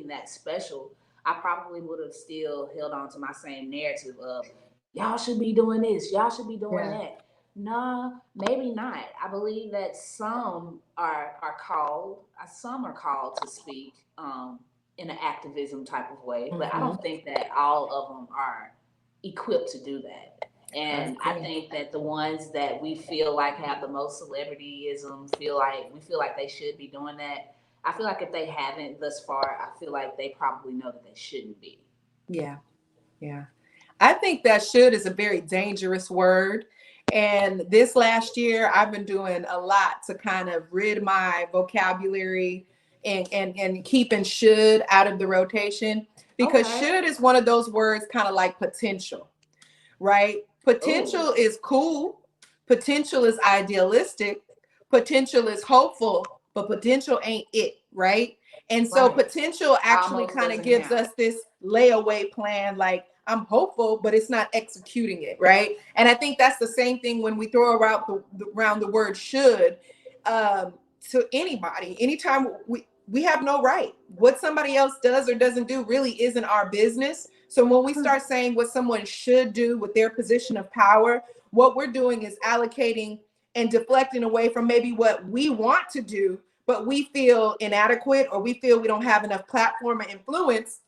that special, I probably would have still held on to my same narrative of y'all should be doing this, y'all should be doing that. No, maybe not. I believe that some are called to speak in an activism type of way, but I don't think that all of them are equipped to do that. And I think that the ones that we feel like have the most celebrityism we feel like they should be doing that. I feel like if they haven't thus far, I feel like they probably know that they shouldn't be. Yeah. Yeah. I think that should is a very dangerous word. And this last year, I've been doing a lot to kind of rid my vocabulary and keeping should out of the rotation, because should is one of those words kind of like potential, right? Potential is cool. Potential is idealistic. Potential is hopeful, but potential ain't it, right? And so potential actually kind of gives us this layaway plan, like I'm hopeful, but it's not executing it, right? And I think that's the same thing when we throw around the word should to anybody. Anytime we have no right. What somebody else does or doesn't do really isn't our business. So when we start saying what someone should do with their position of power, what we're doing is allocating and deflecting away from maybe what we want to do, but we feel inadequate or we feel we don't have enough platform or influence.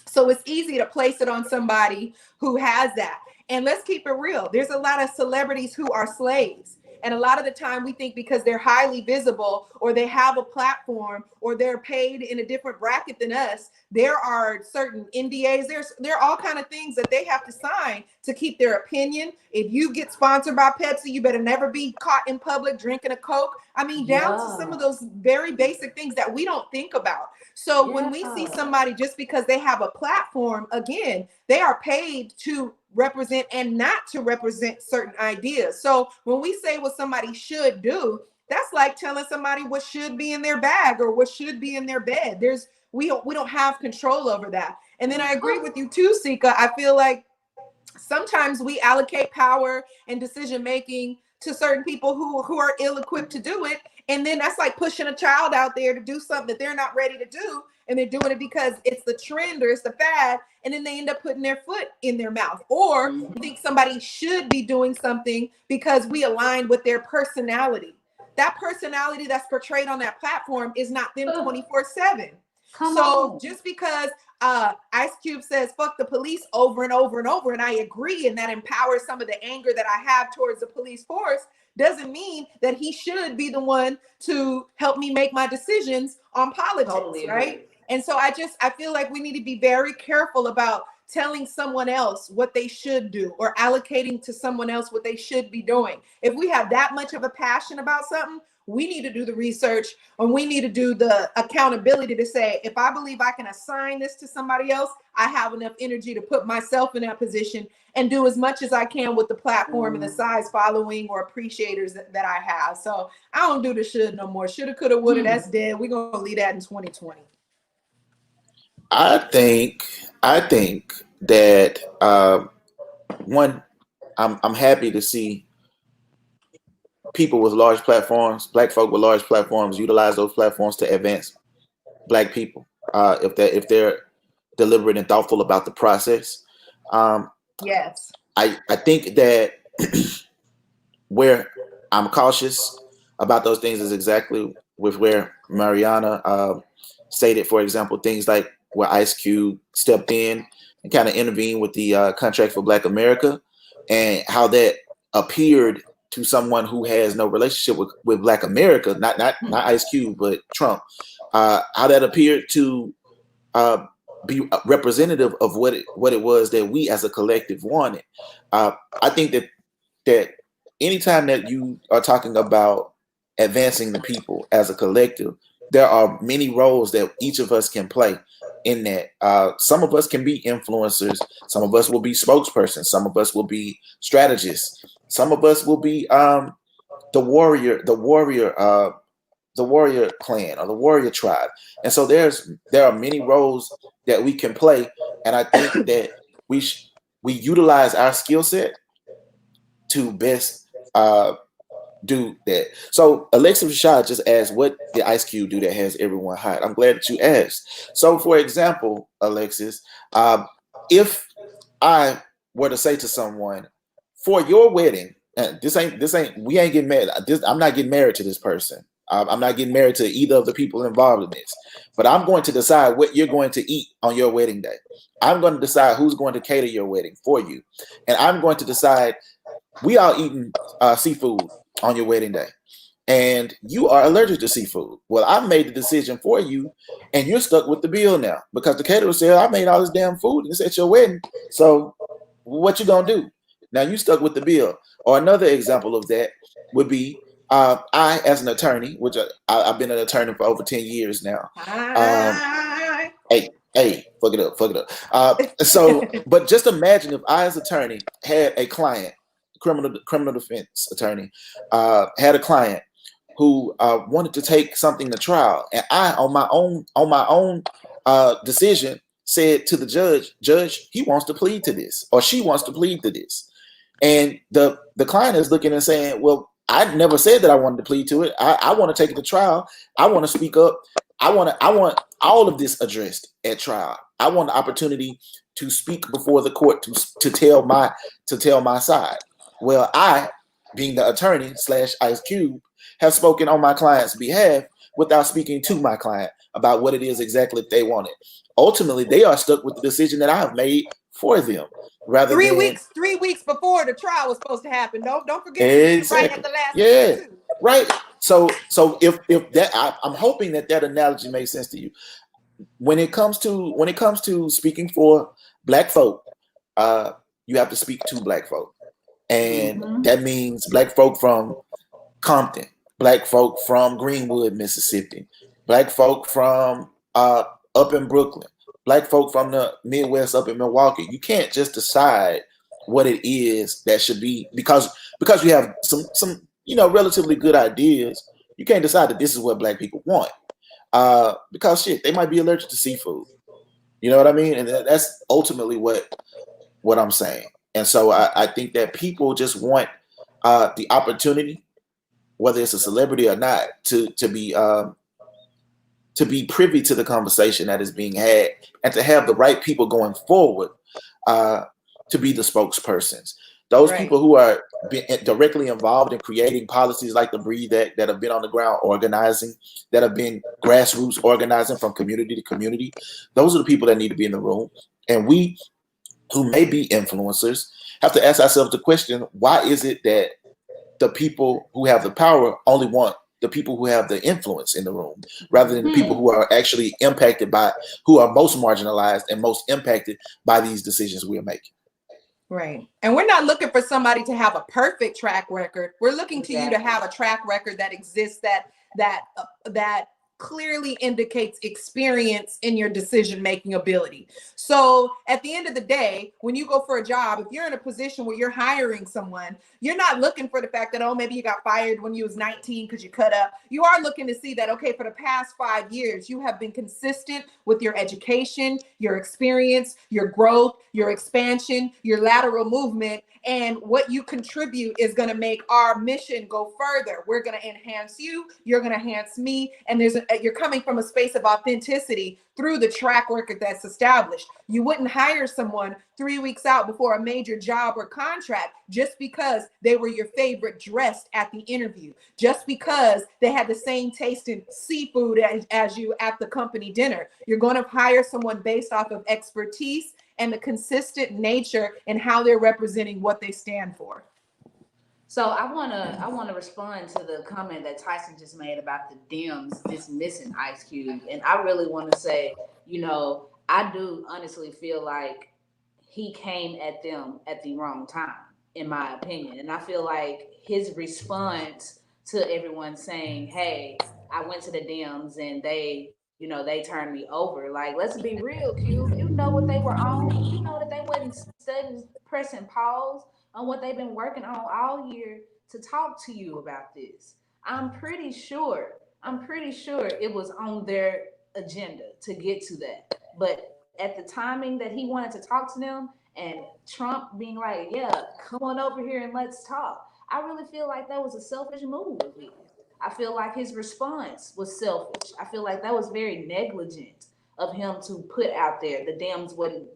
So it's easy to place it on somebody who has that. And let's keep it real. There's a lot of celebrities who are slaves. And a lot of the time we think because they're highly visible or they have a platform or they're paid in a different bracket than us, there are certain NDAs. There are all kind of things that they have to sign to keep their opinion. If you get sponsored by Pepsi, you better never be caught in public drinking a Coke. I mean, down to some of those very basic things that we don't think about. So when we see somebody just because they have a platform, again, they are paid to represent and not to represent certain ideas. So when we say what somebody should do, that's like telling somebody what should be in their bag or what should be in their bed. We don't have control over that. And then I agree with you too, Sika. I feel like sometimes we allocate power and decision making to certain people who are ill-equipped to do it. And then that's like pushing a child out there to do something that they're not ready to do. And they're doing it because it's the trend or it's the fad. And then they end up putting their foot in their mouth. Or we think somebody should be doing something because we align with their personality. That personality that's portrayed on that platform is not them 24/7. So just because Ice Cube says fuck the police over and over and over, and I agree, and that empowers some of the anger that I have towards the police force, doesn't mean that he should be the one to help me make my decisions on politics, right? And so I feel like we need to be very careful about telling someone else what they should do or allocating to someone else what they should be doing. If we have that much of a passion about something, we need to do the research and we need to do the accountability to say, if I believe I can assign this to somebody else, I have enough energy to put myself in that position and do as much as I can with the platform and the size following or appreciators that I have. So I don't do the should no more. Shoulda, coulda, woulda, that's dead. We're going to leave that in 2020. I think that one, I'm happy to see people with large platforms, Black folk with large platforms, utilize those platforms to advance Black people. If they're deliberate and thoughtful about the process. Yes. I think that where I'm cautious about those things is exactly with where Mariana stated, for example, things like where Ice Cube stepped in and kind of intervened with the Contract for Black America, and how that appeared to someone who has no relationship with Black America, not Ice Cube, but Trump, how that appeared to uh, be representative of what it was that we as a collective wanted. I think that anytime that you are talking about advancing the people as a collective, there are many roles that each of us can play in that. Some of us can be influencers, some of us will be spokespersons, some of us will be strategists, some of us will be the warrior clan or the warrior tribe. And so there are many roles that we can play, and I think that we utilize our skill set to best do that. So Alexis Rashad just asked, what did Ice Cube do that has everyone hot? I'm glad that you asked. So for example, Alexis, if I were to say to someone, for your wedding, and we ain't getting married. I'm not getting married to this person. I'm not getting married to either of the people involved in this, but I'm going to decide what you're going to eat on your wedding day. I'm going to decide who's going to cater your wedding for you. And I'm going to decide, we all eating seafood on your wedding day, and you are allergic to seafood. Well, I made the decision for you, and you're stuck with the bill now because the caterer said, I made all this damn food and it's at your wedding. So what you gonna do? Now you stuck with the bill. Or another example of that would be, I, as an attorney, which I've been an attorney for over 10 years now. Hey, fuck it up. But just imagine if I, as attorney, had a client, criminal defense attorney, had a client who wanted to take something to trial, and I, on my own decision, said to the judge, he wants to plead to this, or she wants to plead to this, and the client is looking and saying, well, I never said that I wanted to plead to it. I want to take it to trial. I want to speak up. I want all of this addressed at trial. I want the opportunity to speak before the court to tell my side. Well, I, being the attorney / Ice Cube, have spoken on my client's behalf without speaking to my client about what it is exactly that they wanted. Ultimately, they are stuck with the decision that I have made for them. Rather 3 than weeks, 3 weeks before the trial was supposed to happen. Don't forget exactly. right at the last yeah, too. Right. So if that, I'm hoping that analogy makes sense to you. When it comes to speaking for Black folk, you have to speak to Black folk, and that means Black folk from Compton, Black folk from Greenwood, Mississippi, Black folk from up in Brooklyn, Black folk from the Midwest up in Milwaukee. You can't just decide what it is that should be because we have some relatively good ideas. You can't decide that this is what Black people want because shit, they might be allergic to seafood. You know what I mean? And that's ultimately what I'm saying. And so I think that people just want the opportunity, whether it's a celebrity or not, to be privy to the conversation that is being had, and to have the right people going forward to be the spokespersons. Those people who are directly involved in creating policies like the Breathe Act, that have been on the ground organizing, that have been grassroots organizing from community to community. Those are the people that need to be in the room. And we, who may be influencers, have to ask ourselves the question, why is it that the people who have the power only want the people who have the influence in the room, rather than the people who are actually impacted by, who are most marginalized and most impacted by these decisions we are making? Right. And we're not looking for somebody to have a perfect track record. We're looking to you to have a track record that exists, that clearly indicates experience in your decision-making ability. So at the end of the day, when you go for a job, if you're in a position where you're hiring someone, you're not looking for the fact that, oh, maybe you got fired when you was 19 because you cut up. You are looking to see that, okay, for the past 5 years, you have been consistent with your education, your experience, your growth, your expansion, your lateral movement, and what you contribute is going to make our mission go further. We're going to enhance you, you're going to enhance me, and you're coming from a space of authenticity through the track record that's established. You wouldn't hire someone 3 weeks out before a major job or contract just because they were your favorite dressed at the interview, just because they had the same taste in seafood as you at the company dinner. You're going to hire someone based off of expertise and the consistent nature and how they're representing what they stand for. So I wanna respond to the comment that Tyson just made about the Dems dismissing Ice Cube, and I really want to say, I do honestly feel like he came at them at the wrong time, in my opinion, and I feel like his response to everyone saying, "Hey, I went to the Dems and they turned me over." Like, let's be real, Cube. You know what they were on. You know that they wasn't studying, pressing pause on what they've been working on all year to talk to you about this. I'm pretty sure it was on their agenda to get to that. But at the timing that he wanted to talk to them and Trump being like, yeah, come on over here and let's talk, I really feel like that was a selfish move of his. I feel like his response was selfish. I feel like that was very negligent of him to put out there. The Dems wouldn't,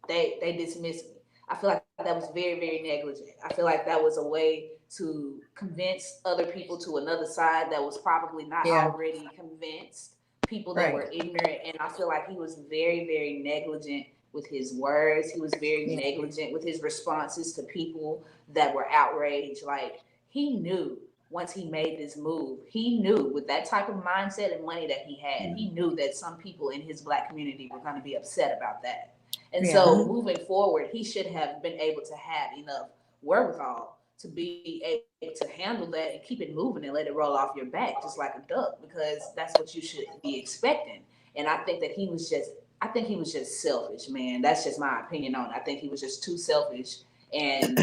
they dismissed me. I feel like that was very, very negligent. I feel like that was a way to convince other people to another side that was probably not already convinced, people that were ignorant. And I feel like he was very, very negligent with his words. He was very negligent with his responses to people that were outraged. Like, he knew once he made this move, he knew with that type of mindset and money that he had, he knew that some people in his Black community were going to be upset about that. And so moving forward, he should have been able to have enough wherewithal to be able to handle that and keep it moving and let it roll off your back just like a duck, because that's what you should be expecting. And I think that he was just selfish, man. That's just my opinion on it. I think he was just too selfish and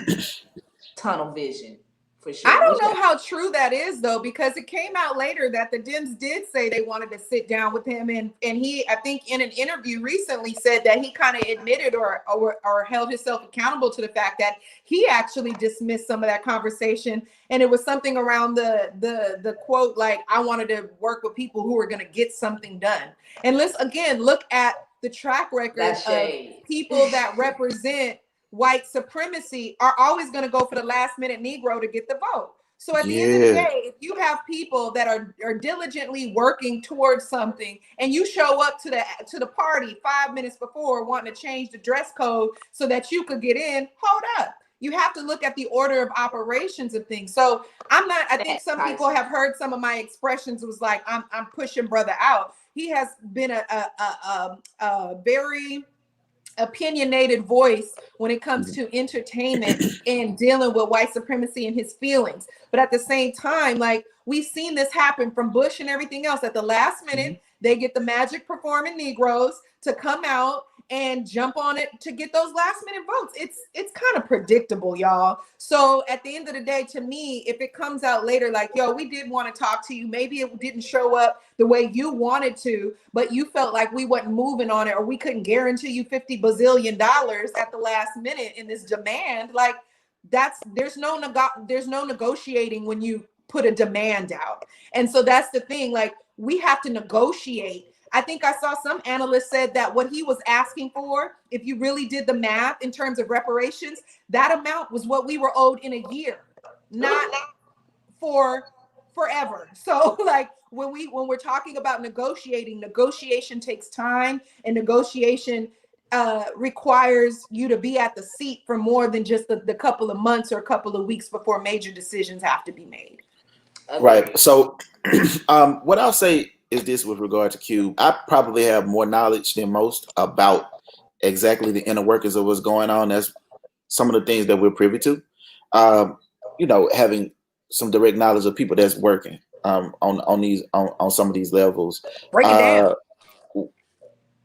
tunnel vision. For sure. I don't know how true that is, though, because it came out later that the Dems did say they wanted to sit down with him, and he, I think, in an interview recently said that he kind of admitted or held himself accountable to the fact that he actually dismissed some of that conversation, and it was something around the quote like, "I wanted to work with people who were going to get something done." And let's again look at the track record of people that represent white supremacy are always going to go for the last minute Negro to get the vote. So at the end of the day, if you have people that are diligently working towards something and you show up to the party 5 minutes before wanting to change the dress code so that you could get in, hold up. You have to look at the order of operations of things. So I think some people have heard some of my expressions was like, I'm pushing brother out. He has been a very opinionated voice when it comes to entertainment and dealing with white supremacy and his feelings. But at the same time, like, we've seen this happen from Bush and everything else. At the last minute, they get the magic performing Negroes to come out and jump on it to get those last minute votes. It's kind of predictable, y'all. So at the end of the day, to me, if it comes out later, like, yo, we did want to talk to you, maybe it didn't show up the way you wanted to, but you felt like we wasn't moving on it, or we couldn't guarantee you $50 bazillion at the last minute in this demand. Like, there's no negotiating when you put a demand out. And so that's the thing, like, we have to negotiate. I think I saw some analyst said that what he was asking for, if you really did the math in terms of reparations, that amount was what we were owed in a year, not for forever. So like, when we're talking about negotiation takes time, and negotiation requires you to be at the seat for more than just the couple of months or a couple of weeks before major decisions have to be made. Right. So what I'll say is this with regard to Cube. I probably have more knowledge than most about exactly the inner workings of what's going on. That's some of the things that we're privy to. Having some direct knowledge of people that's working on some of these levels. Break it down.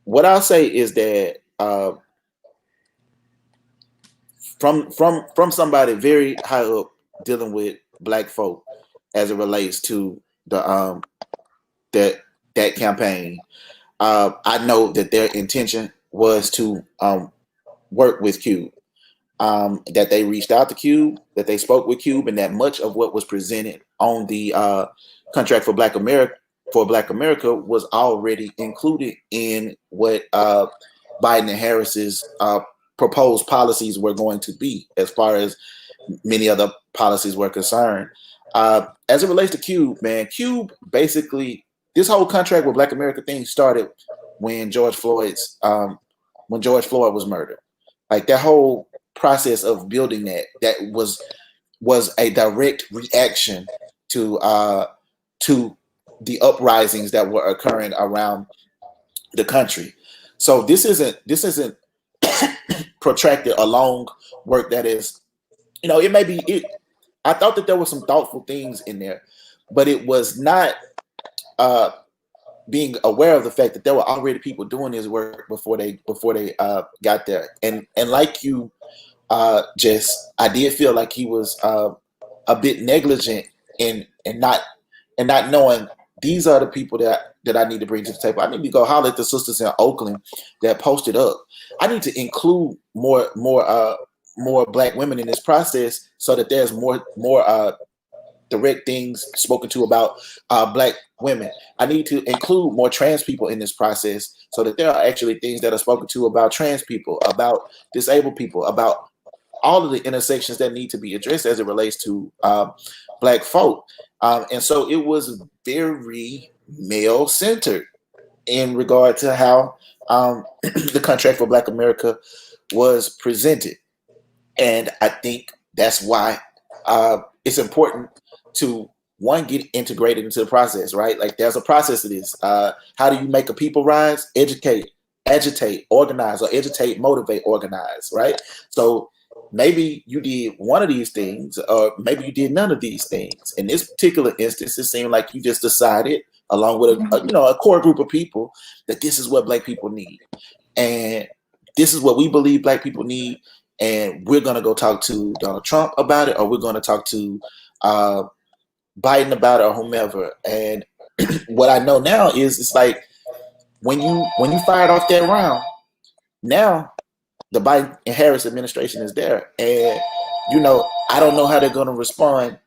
What I'll say is that from somebody very high up dealing with Black folk as it relates to the that campaign, I know that their intention was to work with Cube. that they reached out to Cube, that they spoke with Cube, and that much of what was presented on the contract for Black America was already included in what Biden and Harris's proposed policies were going to be, as far as many other policies were concerned. As it relates to Cube, man, Cube basically, this whole contract with Black America thing started when George Floyd was murdered. Like, that whole process of building that was a direct reaction to the uprisings that were occurring around the country. So this isn't protracted a long work that is, it may be it. I thought that there were some thoughtful things in there, but it was not being aware of the fact that there were already people doing this work before they got there. And like you, Jess, I did feel like he was a bit negligent in not knowing these are the people that I need to bring to the table. I need to go holler at the sisters in Oakland that posted up. I need to include more Black women in this process, so that there's more direct things spoken to about Black women. I need to include more trans people in this process, so that there are actually things that are spoken to about trans people, about disabled people, about all of the intersections that need to be addressed as it relates to Black folk. And so it was very male-centered in regard to how the contract for Black America was presented. And I think that's why it's important to, one, get integrated into the process, right? Like, there's a process to this. How do you make a people rise? Educate, agitate, organize, or educate, motivate, organize, right? So maybe you did one of these things, or maybe you did none of these things. In this particular instance, it seemed like you just decided, along with a core group of people, that this is what Black people need, and this is what we believe Black people need, and we're gonna go talk to Donald Trump about it, or we're gonna talk to Biden about it, or whomever. And what I know now is, it's like, when you fired off that round, now the Biden and Harris administration is there, and I don't know how they're going to respond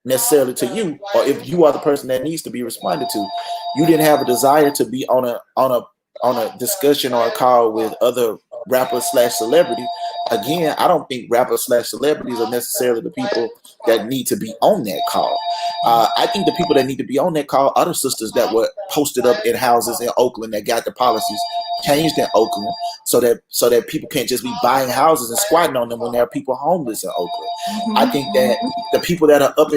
necessarily to you, or if you are the person that needs to be responded to. You didn't have a desire to be on a discussion or a call with other rappers / celebrities. Again, I don't think rappers / celebrities are necessarily the people that need to be on that call. I think the people that need to be on that call are the sisters that were posted up in houses in Oakland that got the policies changed in Oakland, so that people can't just be buying houses and squatting on them when there are people homeless in Oakland. I think that the people that are up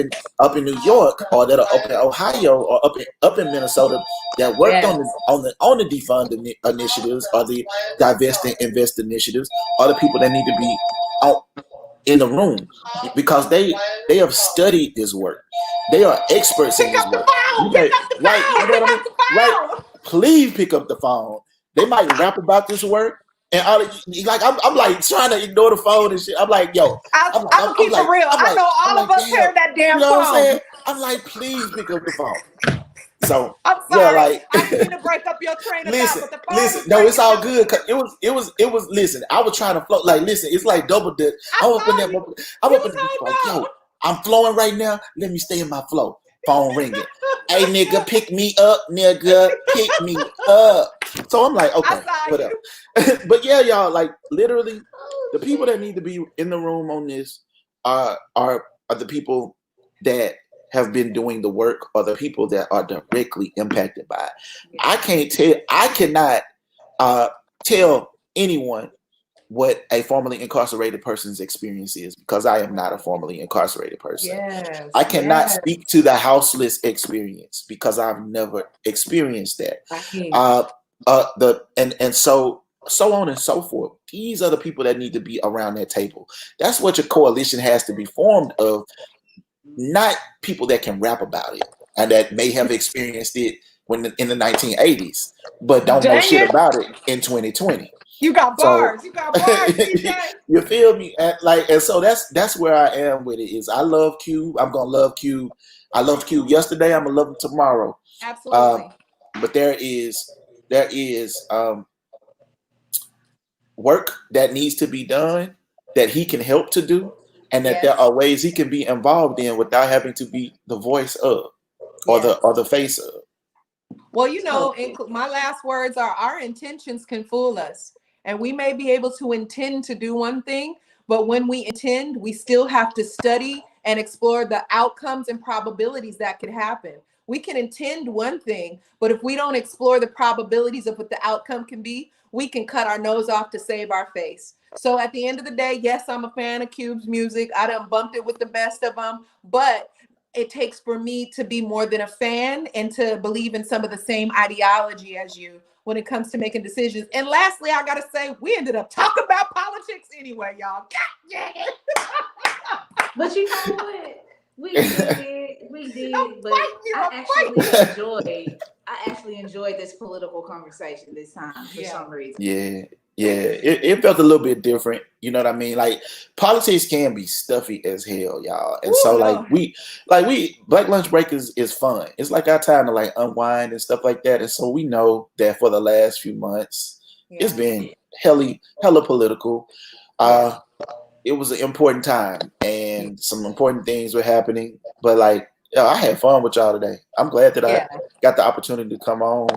in New York, or that are up in Ohio, or up in Minnesota, that worked on the defund initiatives, or the divest and invest initiatives, are the people that need to be out in the room, because they have studied this work. They are experts in this work. Right? Please pick up the phone. They might rap about this work, and I'm like trying to ignore the phone and shit. I'm like, yo, I'm gonna keep it real. I know all of us hear that damn phone. What I'm saying? I'm like, please pick up the phone. So I'm sorry, like, I didn't mean to break up your train of thought, but the phone listen. was No, it's all breaking good. 'Cause it was. Listen, I was trying to float. Like, listen, it's like double dip. I'm up in the like, yo, I'm flowing right now. Let me stay in my flow. Phone ringing. Hey, nigga, pick me up, nigga, pick me up. So I'm like, okay, whatever. But yeah, y'all, like, literally, the people that need to be in the room on this are the people that have been doing the work, or the people that are directly impacted by it. I cannot tell anyone what a formerly incarcerated person's experience is, because I am not a formerly incarcerated person. Yes, I cannot speak to the houseless experience, because I've never experienced that. So on and so forth. These are the people that need to be around that table. That's what your coalition has to be formed of, not people that can rap about it and that may have experienced it in the 1980s, but don't know shit about it in 2020. You got bars. You got bars, DJ. You feel me? And so that's where I am with it. Is I love Cube. I'm gonna love Cube. I loved Cube yesterday. I'm gonna love him tomorrow. Absolutely. But there is work that needs to be done, that he can help to do, and that there are ways he can be involved in without having to be the voice of or the face of. Well, you know, my last words are our intentions can fool us. And we may be able to intend to do one thing, but when we intend, we still have to study and explore the outcomes and probabilities that could happen. We can intend one thing, but if we don't explore the probabilities of what the outcome can be, we can cut our nose off to save our face. So at the end of the day, yes, I'm a fan of Cube's music. I done bumped it with the best of them, but it takes for me to be more than a fan and to believe in some of the same ideology as you when it comes to making decisions. And lastly, I gotta say, we ended up talking about politics anyway, y'all. God dang it. But you know what? We did, but I actually enjoyed this political conversation this time for some reason. Yeah, it felt a little bit different. You know what I mean? Like politics can be stuffy as hell, y'all. And so we Black Lunch Break is fun. It's like our time to like unwind and stuff like that. And so we know that for the last few months, it's been hella political. It was an important time and some important things were happening. But like, I had fun with y'all today. I'm glad that I got the opportunity to come on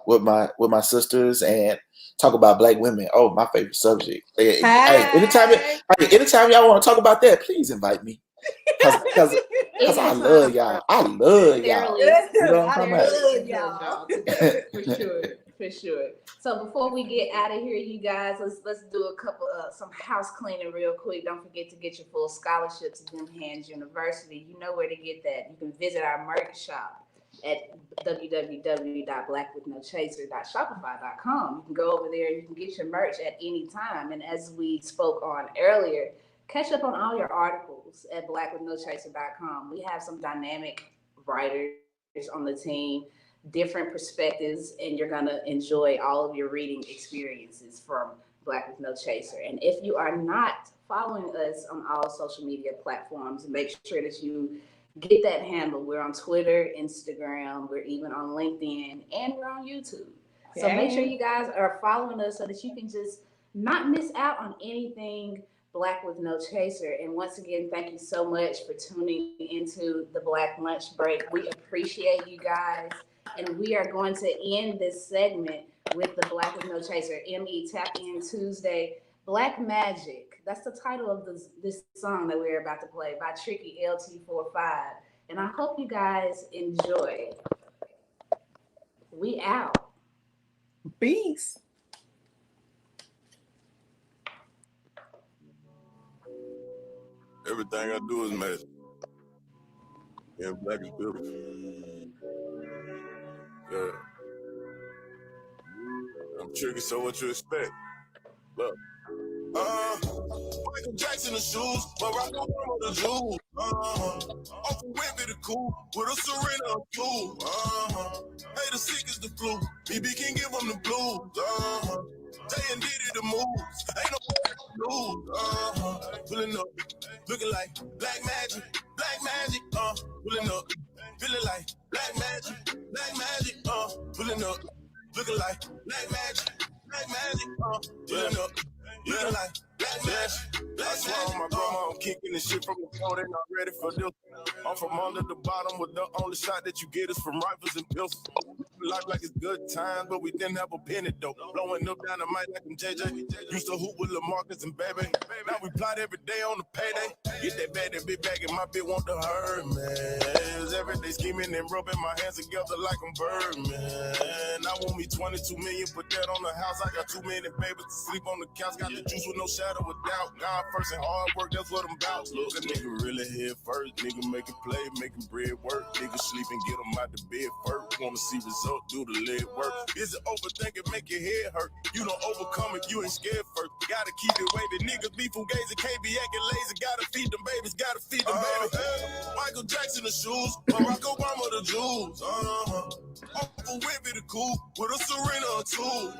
with my sisters and talk about Black women. Oh, my favorite subject. Hey, anytime y'all want to talk about that, please invite me. Because I love y'all. I love y'all. You know what I'm talking about? For sure. So before we get out of here, you guys, let's do a couple of some house cleaning real quick. Don't forget to get your full scholarship to Them Hands University. You know where to get that. You can visit our merch shop at www.blackwithnochaser.shopify.com. You can go over there, you can get your merch at any time. And as we spoke on earlier, catch up on all your articles at blackwithnochaser.com. We have some dynamic writers on the team, different perspectives, and you're gonna enjoy all of your reading experiences from Black with No Chaser. And if you are not following us on all social media platforms, make sure that you get that handle. We're on Twitter, Instagram, we're even on LinkedIn, and we're on YouTube. So make sure you guys are following us so that you can just not miss out on anything Black with No Chaser. And once again, thank you so much for tuning into the Black Lunch Break. We appreciate you guys. And we are going to end this segment with the Black with No Chaser ME Tap In Tuesday. Black Magic. That's the title of this song that we're about to play by Tricky LT45. And I hope you guys enjoy. We out. Peace. Everything I do is magic. Yeah, black is beautiful. Yeah. I'm tricky, so what you expect? Look. Michael Jackson the shoes, Morocco on the jewels. Off a whip it a cool, with a Serena too. Hey, the sick is the flu. BB can give them the blues. Jay and Diddy the moves. Ain't no lose. Pulling up, looking like black magic, pulling up, feeling like black magic, pulling up, looking like black magic, pulling up. Looking like black magic. I swear on my grandma, I'm kicking this shit from the floor. They not ready for this. I'm from under the bottom with the only shot that you get is from rifles and pistols. Life like it's good times, but we didn't have a penny though. Blowing up down the mic like them JJ. Used to hoop with LaMarcus and Baby. Now we plot every day on the payday. Get that bag, that big bag, and my bitch want to hurt, man. Every day scheming and rubbing my hands together like I'm Birdman. I want me 22 million, put that on the house. I got too many babies to sleep on the couch. Got the juice with no shadow of doubt. God first and hard work, that's what I'm about. Look, a nigga really head first. Nigga making play, making bread work. Nigga sleep and get them out the bed first. Wanna see results, do the leg work. Is it overthinking, make your head hurt? You don't overcome if you ain't scared first. Gotta keep it weighted. Niggas be fugazi, can't be acting lazy. Gotta feed them babies, gotta feed them babies. Michael Jackson the shoes, Barack Obama the jewels. Off a whip it a cool, with a Serena too.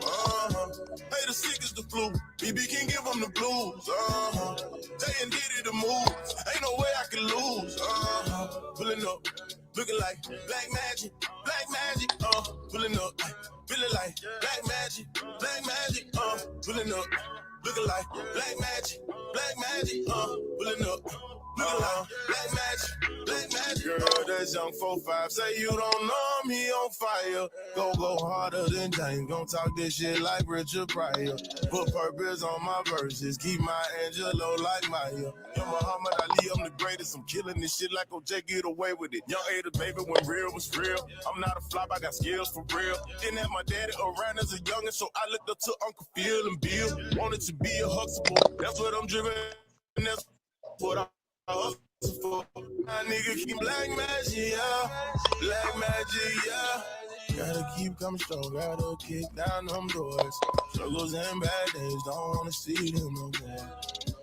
Hey, the sick is the flu. BB can give them the blues. Jay and Diddy the moves. Ain't no way I can lose. Pulling up, looking like black magic, pulling up, feeling like black magic, pulling up. looking like black magic, pulling up, looking like black magic, black magic. Girl, that's young 4-5, say you don't know me on fire. Go harder than James, gon' talk this shit like Richard Pryor. Put purpose on my verses, keep my Angelo like Maya. Young Muhammad Ali, I'm the greatest, I'm killing this shit like OJ, get away with it. Young Ada, baby, when real was real. I'm not a flop, I got skills for real. Didn't have my daddy around as a youngin', so I looked up to Uncle Phil and Bill. Wanted to be a Huxtable, that's what I'm driven, and that's what I hustle for. My nigga keep black magic, yeah. Black magic, yeah. Gotta keep coming strong, gotta kick down them doors. Struggles and bad days, don't wanna see them no more.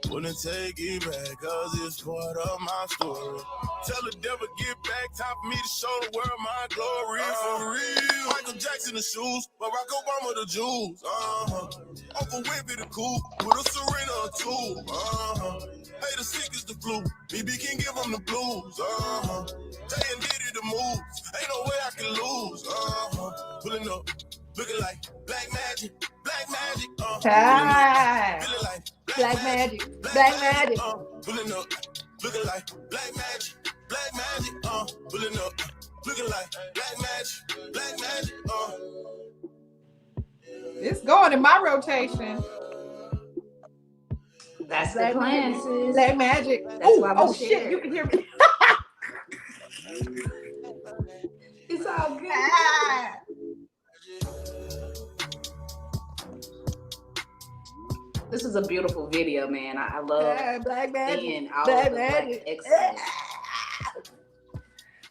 Wouldn't take it back, cause it's part of my story. Tell the devil get back, time for me to show the world my glory. For real. Michael Jackson the shoes, Barack Obama the jewels. Uncle Wimpy the cool, with a Serena or two. Hey, the sick is the flu, BB can give them the blues. Jay and Diddy the moves, ain't no way I can lose. Pulling up, looking like black magic, black magic. Feeling like Black magic, black magic. pulling up, looking like black magic, pulling up, looking like black magic, It's going in my rotation. That's the plan, sis. Black magic. That's why we shit, share. you can hear me. It's all good. Ah. This is a beautiful video, man. I love Black magic. seeing all Black of the black magic. excellence.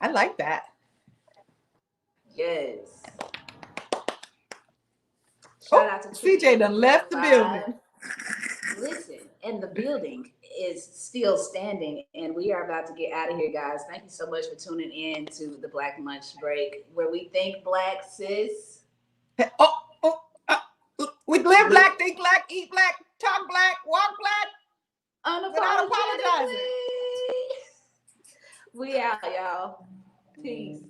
I like that. Yes. Shout out to CJ done left the building. Listen, and the building is still standing, and we are about to get out of here, guys. Thank you so much for tuning in to the Black Lunch Break, where we think black, sis. We live black, think black, eat black, talk black, walk black. Without apologizing. We out, y'all. Peace.